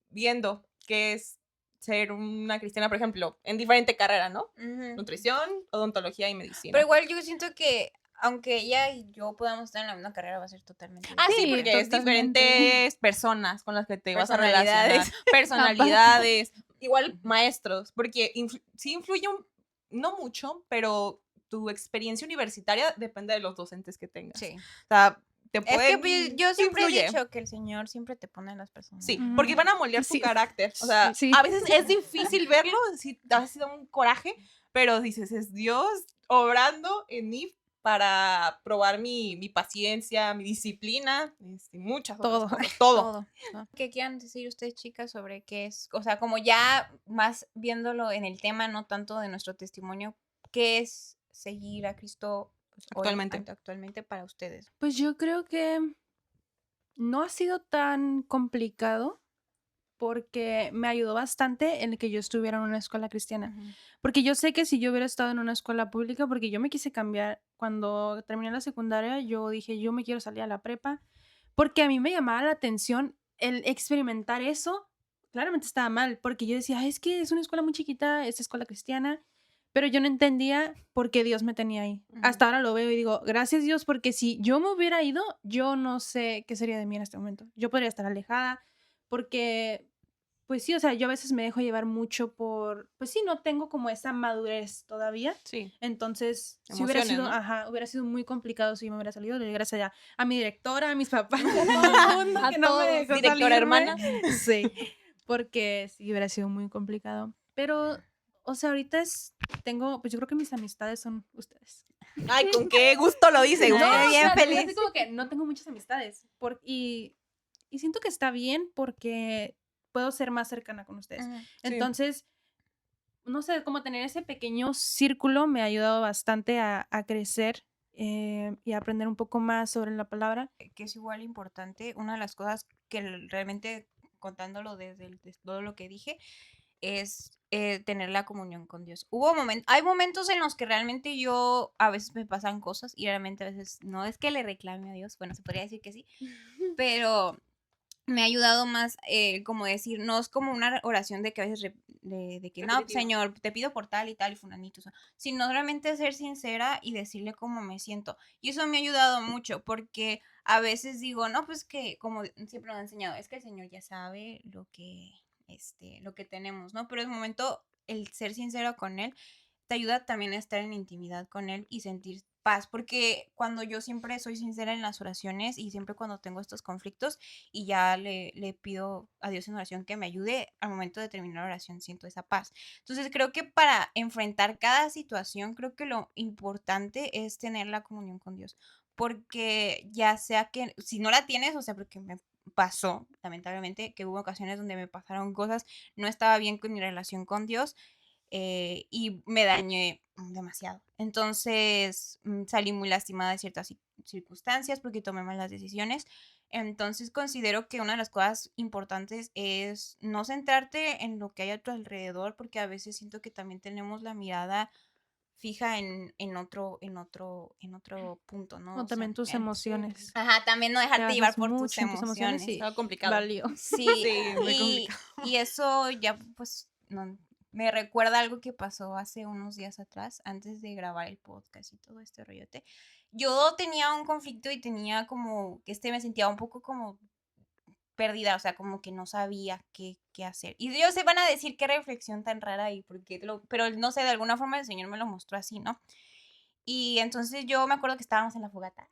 Speaker 5: viendo qué es ser una cristiana, por ejemplo, en diferente carrera, ¿no?
Speaker 2: Ujú.
Speaker 5: Nutrición, odontología y medicina.
Speaker 2: Pero igual yo siento que aunque ella y yo podamos estar en la misma carrera, va a ser totalmente
Speaker 5: Ah, sí,
Speaker 1: Sí,
Speaker 5: porque es
Speaker 1: totalmente.
Speaker 5: diferentes personas con las que te vas a
Speaker 2: Personalidades.
Speaker 5: relacionar. Personalidades. Igual maestros, porque sí influye no mucho, pero tu experiencia universitaria depende de los docentes que tengas.
Speaker 2: Sí.
Speaker 5: O sea, te
Speaker 2: Es
Speaker 5: pueden...
Speaker 2: que pues, yo siempre
Speaker 5: influye.
Speaker 2: he dicho que el Señor siempre te pone en las personas.
Speaker 5: Sí,
Speaker 1: Mm.
Speaker 5: porque van a moldear tu
Speaker 1: Sí.
Speaker 5: carácter. O sea,
Speaker 1: Sí.
Speaker 5: a veces es difícil verlo, si ha sido un coraje, pero dices, es Dios obrando en mí para probar mi paciencia, mi disciplina, muchas
Speaker 1: Todo.
Speaker 5: otras cosas, todo.
Speaker 2: ¿Qué quieran decir ustedes, chicas, sobre qué es? O sea, como ya más viéndolo en el tema, no tanto de nuestro testimonio, ¿qué es seguir a Cristo pues, hoy, actualmente para ustedes?
Speaker 1: Pues yo creo que no ha sido tan complicado porque me ayudó bastante el que yo estuviera en una escuela cristiana. Porque yo sé que si yo hubiera estado en una escuela pública, porque yo me quise cambiar cuando terminé la secundaria, yo dije, yo me quiero salir a la prepa, porque a mí me llamaba la atención el experimentar eso. Claramente estaba mal, porque yo decía, "Ay, es que es una escuela muy chiquita, es escuela cristiana", pero yo no entendía por qué Dios me tenía ahí.
Speaker 2: Ujú.
Speaker 1: Hasta ahora lo veo y digo, gracias Dios, porque si yo me hubiera ido, yo no sé qué sería de mí en este momento. Yo podría estar alejada, porque pues sí, o sea, yo a veces me dejo llevar mucho por, pues sí, no tengo como esa madurez todavía.
Speaker 5: Sí.
Speaker 1: Entonces, si hubiera
Speaker 5: Emociones,
Speaker 1: sido,
Speaker 5: ¿no?
Speaker 1: ajá, hubiera sido muy complicado si yo me hubiera salido. Le doy gracias a mi directora, a mis papás, a todo el mundo
Speaker 4: A
Speaker 1: que no
Speaker 4: todos.
Speaker 1: me dejó
Speaker 5: Directora
Speaker 1: salirme.
Speaker 5: hermana.
Speaker 1: Sí, porque sí hubiera sido muy complicado. Pero, o sea, ahorita tengo, pues yo creo que mis amistades son ustedes.
Speaker 5: Ay, con qué gusto lo dice.
Speaker 2: No,
Speaker 5: usted.
Speaker 1: o
Speaker 2: bien
Speaker 1: sea,
Speaker 2: feliz.
Speaker 1: así como que no tengo muchas amistades. Y siento que está bien porque puedo ser más cercana con ustedes.
Speaker 2: Ujú.
Speaker 1: Entonces, no sé, como tener ese pequeño círculo me ha ayudado bastante a crecer y a aprender un poco más sobre la palabra.
Speaker 2: Que es igual importante, una de las cosas que realmente, contándolo desde todo lo que dije, es tener la comunión con Dios. Hay momentos en los que realmente yo, a veces me pasan cosas y realmente a veces no es que le reclame a Dios, bueno, se podría decir que sí, pero me ha ayudado más como decir, no es como una oración de que a veces de que no,
Speaker 5: Repetitiva.
Speaker 2: Señor, te pido por tal y tal y fulanito, o sea, sino realmente ser sincera y decirle cómo me siento. Y eso me ha ayudado mucho porque a veces digo, no, pues que como siempre me han enseñado, es que el Señor ya sabe lo que tenemos, ¿no? Pero es momento el ser sincero con Él te ayuda también a estar en intimidad con Él y sentir paz, porque cuando yo siempre soy sincera en las oraciones y siempre cuando tengo estos conflictos y ya le pido a Dios en oración que me ayude, al momento de terminar la oración siento esa paz. Entonces creo que para enfrentar cada situación, creo que lo importante es tener la comunión con Dios, porque ya sea que si no la tienes, o sea, porque me pasó, lamentablemente, que hubo ocasiones donde me pasaron cosas, no estaba bien con mi relación con Dios, y me dañé demasiado. Entonces salí muy lastimada de ciertas circunstancias porque tomé malas decisiones. Entonces considero que una de las cosas importantes es no centrarte en lo que hay a tu alrededor, porque a veces siento que también tenemos la mirada fija en otro punto, ¿no?
Speaker 1: O
Speaker 2: O
Speaker 1: también
Speaker 2: sea,
Speaker 1: tus emociones.
Speaker 2: Ajá, también no
Speaker 1: Te
Speaker 2: dejarte llevar
Speaker 1: basas
Speaker 2: por tus
Speaker 1: mucho en tus emociones
Speaker 2: emociones.
Speaker 1: y
Speaker 5: Estaba complicado.
Speaker 1: valió.
Speaker 2: Sí,
Speaker 5: Sí, muy
Speaker 2: y, y eso ya pues me recuerda algo que pasó hace unos días atrás, antes de grabar el podcast y todo este rollote. Yo tenía un conflicto y tenía como que me sentía un poco como perdida, o sea, como que no sabía qué hacer. Y ellos se van a decir qué reflexión tan rara y pero no sé, de alguna forma el Señor me lo mostró así, ¿no? Y entonces yo me acuerdo que estábamos en la fogata.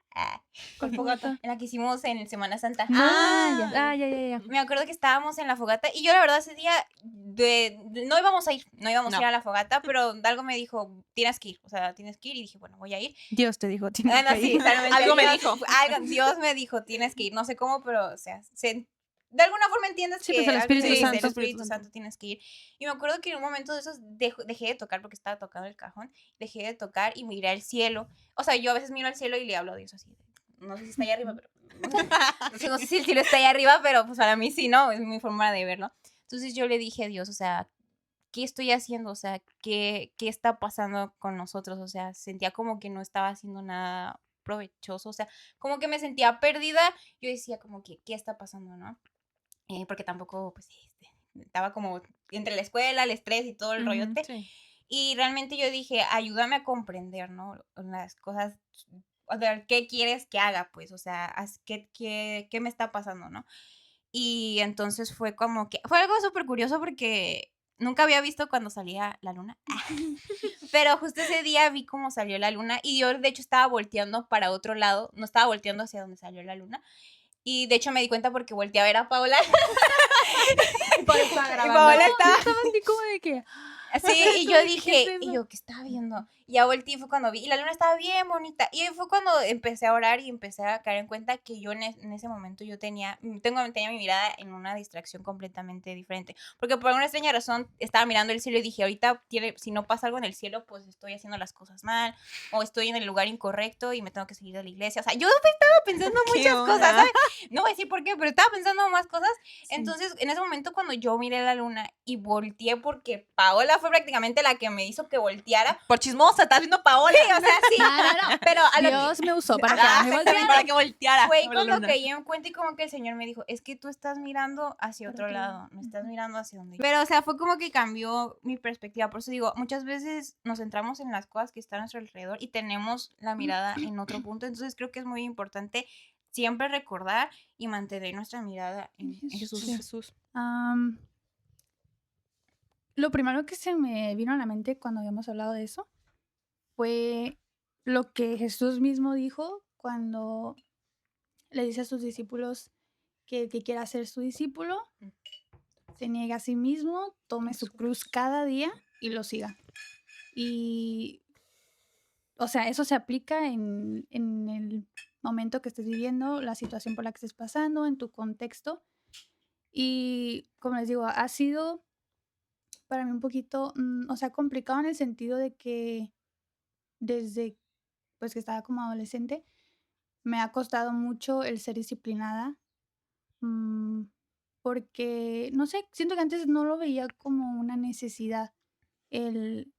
Speaker 1: ¿Cuál fogata?
Speaker 2: En la que hicimos en Semana Santa.
Speaker 1: Ya.
Speaker 2: Me acuerdo que estábamos en la fogata y yo la verdad ese día no íbamos a ir a ir a la fogata, pero algo me dijo, tienes que ir, o sea, tienes que ir y dije, bueno, voy a ir.
Speaker 1: Dios te dijo,
Speaker 2: No,
Speaker 1: tienes que
Speaker 2: sí,
Speaker 1: ir.
Speaker 2: realmente
Speaker 5: Algo me dijo.
Speaker 2: Dios me dijo, tienes que ir, no sé cómo, pero o sea, de alguna forma entiendes
Speaker 1: Sí,
Speaker 2: que
Speaker 1: pues, el
Speaker 2: algo
Speaker 1: Espíritu
Speaker 2: te dice,
Speaker 1: Santo.
Speaker 2: el Espíritu Santo tienes que ir. Y me acuerdo que en un momento de esos dejé de tocar porque estaba tocando el cajón, dejé de tocar y miré al cielo. O sea, yo a veces miro al cielo y le hablo a Dios así. No sé si está allá arriba, pero no sé si el cielo está allá arriba, pero pues para mí sí, ¿no? Es mi forma de verlo. Entonces yo le dije a Dios, o sea, ¿qué estoy haciendo? O sea, ¿qué está pasando con nosotros? O sea, sentía como que no estaba haciendo nada provechoso, o sea, como que me sentía perdida. Yo decía como que, ¿qué está pasando, no? Porque tampoco, pues, estaba como entre la escuela, el estrés y todo el rollote.
Speaker 5: Sí.
Speaker 2: Y realmente yo dije, ayúdame a comprender, ¿no? Las cosas, o sea, ¿qué quieres que haga? Pues, o sea, ¿qué me está pasando, no? Y entonces fue como que, fue algo súper curioso porque nunca había visto cuando salía la luna. Pero justo ese día vi cómo salió la luna y yo de hecho estaba volteando para otro lado, no estaba volteando hacia donde salió la luna. Y de hecho me di cuenta porque volteé a ver a Paola.
Speaker 5: Y Paola
Speaker 2: Paola
Speaker 5: está...
Speaker 4: Estaba así como de que...
Speaker 2: Sí, y yo
Speaker 4: ¿Qué es
Speaker 2: dije, y
Speaker 4: eso?
Speaker 2: yo, ¿qué estaba viendo? Y ya volteé y fue cuando vi, y la luna estaba bien bonita. Y fue cuando empecé a orar y empecé a caer en cuenta que yo en ese momento yo tenía mi mirada en una distracción completamente diferente. Porque por alguna extraña razón estaba mirando el cielo y dije, ahorita si no pasa algo en el cielo, pues estoy haciendo las cosas mal, o estoy en el lugar incorrecto y me tengo que seguir de la iglesia. O sea, yo estaba pensando
Speaker 5: ¿Qué
Speaker 2: muchas
Speaker 5: onda?
Speaker 2: cosas, ¿sabes? No voy a decir por qué, pero estaba pensando más cosas.
Speaker 5: Sí.
Speaker 2: Entonces, en ese momento cuando yo miré la luna y volteé porque Paola fue prácticamente la que me hizo que volteara.
Speaker 5: Por chismosa, estás viendo Paola.
Speaker 2: Sí, o sea, sí.
Speaker 4: No.
Speaker 2: Pero a lo que
Speaker 4: Dios me usó para
Speaker 2: Ajá,
Speaker 4: que me
Speaker 5: Exactamente,
Speaker 4: volteara.
Speaker 5: para que volteara.
Speaker 2: fue
Speaker 5: la
Speaker 2: cuando
Speaker 5: luna.
Speaker 2: caí en cuenta y como que el Señor me dijo, es que tú estás mirando hacia
Speaker 4: Para
Speaker 2: otro
Speaker 4: otro
Speaker 2: lado,
Speaker 4: lado.
Speaker 2: no estás
Speaker 4: Ujú.
Speaker 2: mirando hacia donde yo. Pero, o sea, fue como que cambió mi perspectiva. Por eso digo, muchas veces nos centramos en las cosas que están a nuestro alrededor y tenemos la mirada en otro punto. Entonces creo que es muy importante siempre recordar y mantener nuestra mirada en Jesús.
Speaker 4: Sí.
Speaker 5: Jesús.
Speaker 4: Lo primero que se me vino a la mente cuando habíamos hablado de eso fue lo que Jesús mismo dijo cuando le dice a sus discípulos que el que quiera ser su discípulo se niegue a sí mismo, tome su cruz cada día y lo siga. Y, o sea, eso se aplica en el momento que estés viviendo, la situación por la que estés pasando, en tu contexto. Y, como les digo, ha sido para mí un poquito, o sea, complicado en el sentido de que desde pues que estaba como adolescente me ha costado mucho el ser disciplinada, mm, porque, no sé, siento que antes no lo veía como una necesidad el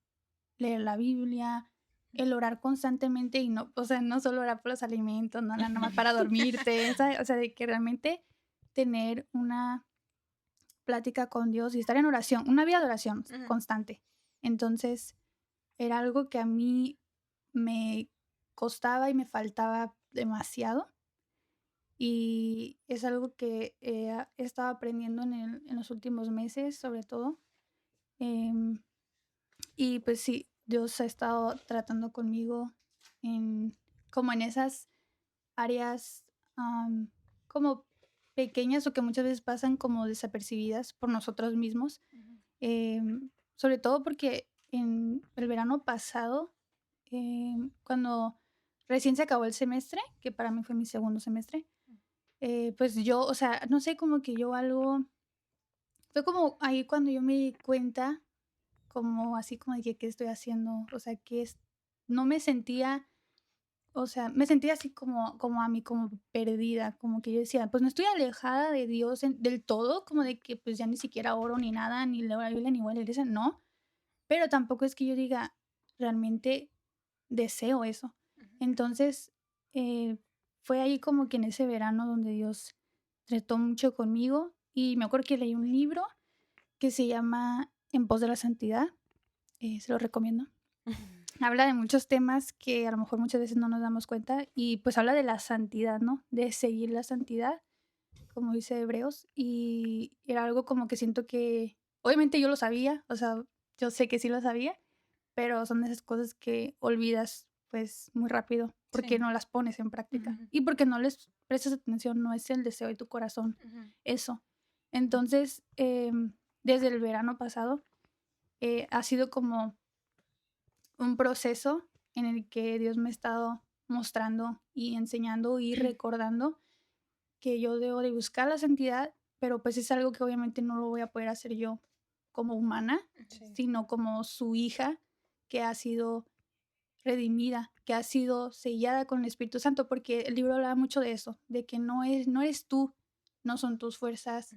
Speaker 4: leer la Biblia, el orar constantemente y no, o sea, no solo orar por los alimentos, no nada más para dormirte, ¿sabes? O sea, de que realmente tener una plática con Dios y estar en oración, una vida de oración
Speaker 5: Ujú.
Speaker 4: constante. Entonces, era algo que a mí me costaba y me faltaba demasiado. Y es algo que he estado aprendiendo en los últimos meses, sobre todo. Em, y pues sí, Dios ha estado tratando conmigo como en esas áreas como pequeñas o que muchas veces pasan como desapercibidas por nosotros mismos. Sobre todo porque en el verano pasado, cuando recién se acabó el semestre, que para mí fue mi segundo semestre, pues yo, o sea, no sé, como que yo algo, fue como ahí cuando yo me di cuenta, como así como de que qué estoy haciendo, o sea, no me sentía, o sea, me sentía así como a mí, como perdida, como que yo decía, pues no estoy alejada de Dios del todo, como de que pues ya ni siquiera oro ni nada, ni leo la Biblia, ni voy a la iglesia, no, pero tampoco es que yo diga, realmente deseo eso. Entonces, fue ahí como que en ese verano donde Dios trató mucho conmigo y me acuerdo que leí un libro que se llama En pos de la santidad, se lo recomiendo. Habla de muchos temas que a lo mejor muchas veces no nos damos cuenta y pues habla de la santidad, ¿no? De seguir la santidad, como dice Hebreos, y era algo como que siento que, obviamente yo lo sabía, o sea, yo sé que sí lo sabía, pero son de esas cosas que olvidas pues muy rápido porque
Speaker 5: Sí.
Speaker 4: no las pones en práctica
Speaker 5: Ujú.
Speaker 4: y porque no les prestas atención, no es el deseo de tu corazón eso. Entonces, desde el verano pasado ha sido como un proceso en el que Dios me ha estado mostrando y enseñando y recordando que yo debo de buscar la santidad, pero pues es algo que obviamente no lo voy a poder hacer yo como humana,
Speaker 5: Sí.
Speaker 4: sino como su hija que ha sido redimida, que ha sido sellada con el Espíritu Santo, porque el libro habla mucho de eso, de que no eres tú, no son tus fuerzas,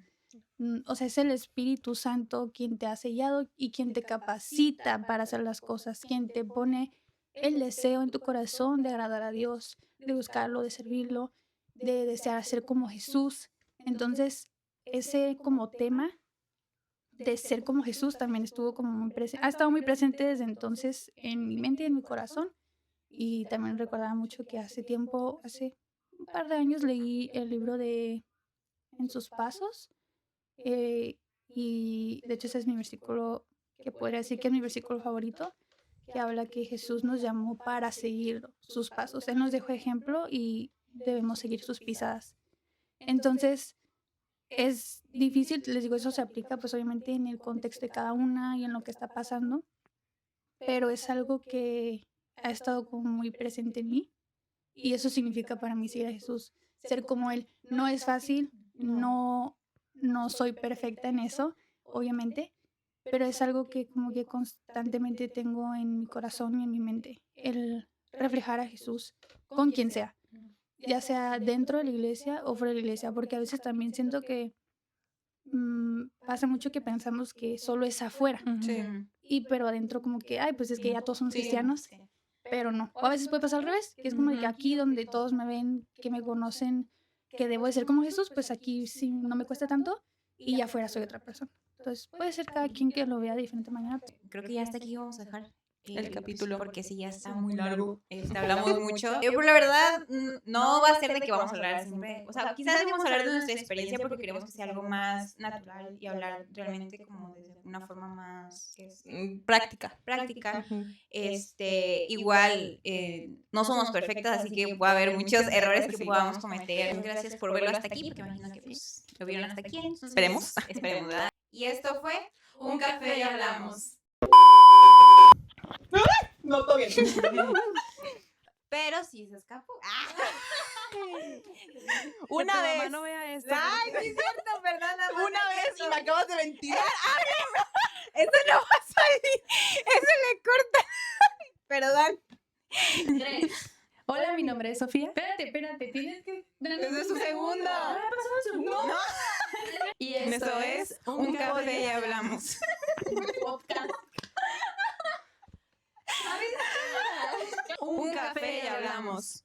Speaker 4: o sea, es el Espíritu Santo quien te ha sellado y quien te capacita para hacer las cosas, quien te pone el deseo en tu corazón de agradar a Dios, de buscarlo, de servirlo, de desear ser como Jesús. Entonces, ese como tema de ser como Jesús también estuvo como muy presente, ha estado muy presente desde entonces en mi mente y en mi corazón. Y también recordaba mucho que hace tiempo, hace un par de años, leí el libro de En sus pasos. Y de hecho ese es mi versículo, que podría decir que es mi versículo favorito, que habla que Jesús nos llamó para seguir sus pasos. Él nos dejó ejemplo y debemos seguir sus pisadas. Entonces, es difícil, les digo, eso se aplica pues obviamente en el contexto de cada una y en lo que está pasando, pero es algo que ha estado como muy presente en mí y eso significa para mí seguir a Jesús, ser como Él. No es fácil, no soy perfecta en eso, obviamente, pero es algo que como que constantemente tengo en mi corazón y en mi mente, el reflejar a Jesús con quien sea, ya sea dentro de la iglesia o fuera de la iglesia, porque a veces también siento que pasa mucho que pensamos que solo es afuera, y pero adentro como que, ay, pues es que ya todos somos cristianos, pero no. O a veces puede pasar al revés, que es como de que aquí donde todos me ven, que me conocen, que debo de ser como Jesús, pues aquí sí no me cuesta tanto y ya afuera soy otra persona. Entonces puede ser cada quien que lo vea de diferente manera.
Speaker 2: Creo que ya hasta aquí vamos a dejar
Speaker 5: el capítulo.
Speaker 2: porque sí, ya está muy largo. Hablamos mucho. Pero la verdad, no va a ser de que vamos a hablar siempre. O sea, quizás vamos a hablar de nuestra experiencia porque queremos que sea algo más natural y hablar realmente como desde una forma más
Speaker 5: Práctica.
Speaker 2: práctica.
Speaker 5: Ujú.
Speaker 2: Igual, no somos perfectas, así que va a haber muchos errores que podamos cometer. Gracias por verlo hasta aquí, porque imagino que pues, lo vieron hasta aquí. Entonces,
Speaker 5: Esperemos.
Speaker 2: Esperemos, ¿verdad? Y esto fue Un Café y Hablamos.
Speaker 5: No, todo bien.
Speaker 2: Pero sí se escapó.
Speaker 5: Una vez.
Speaker 1: No vea esto.
Speaker 2: Ay, sí es cierto, ¿verdad?
Speaker 5: Una vez y me acabas de ventilar. Eso no va a salir. Eso le corta. Perdón.
Speaker 1: Hola, mi nombre es Sofía. Espérate, tienes que...
Speaker 5: Es su segunda.
Speaker 1: No.
Speaker 5: No.
Speaker 1: Y
Speaker 2: Eso es Un Café y Hablamos. Un Café y Hablamos.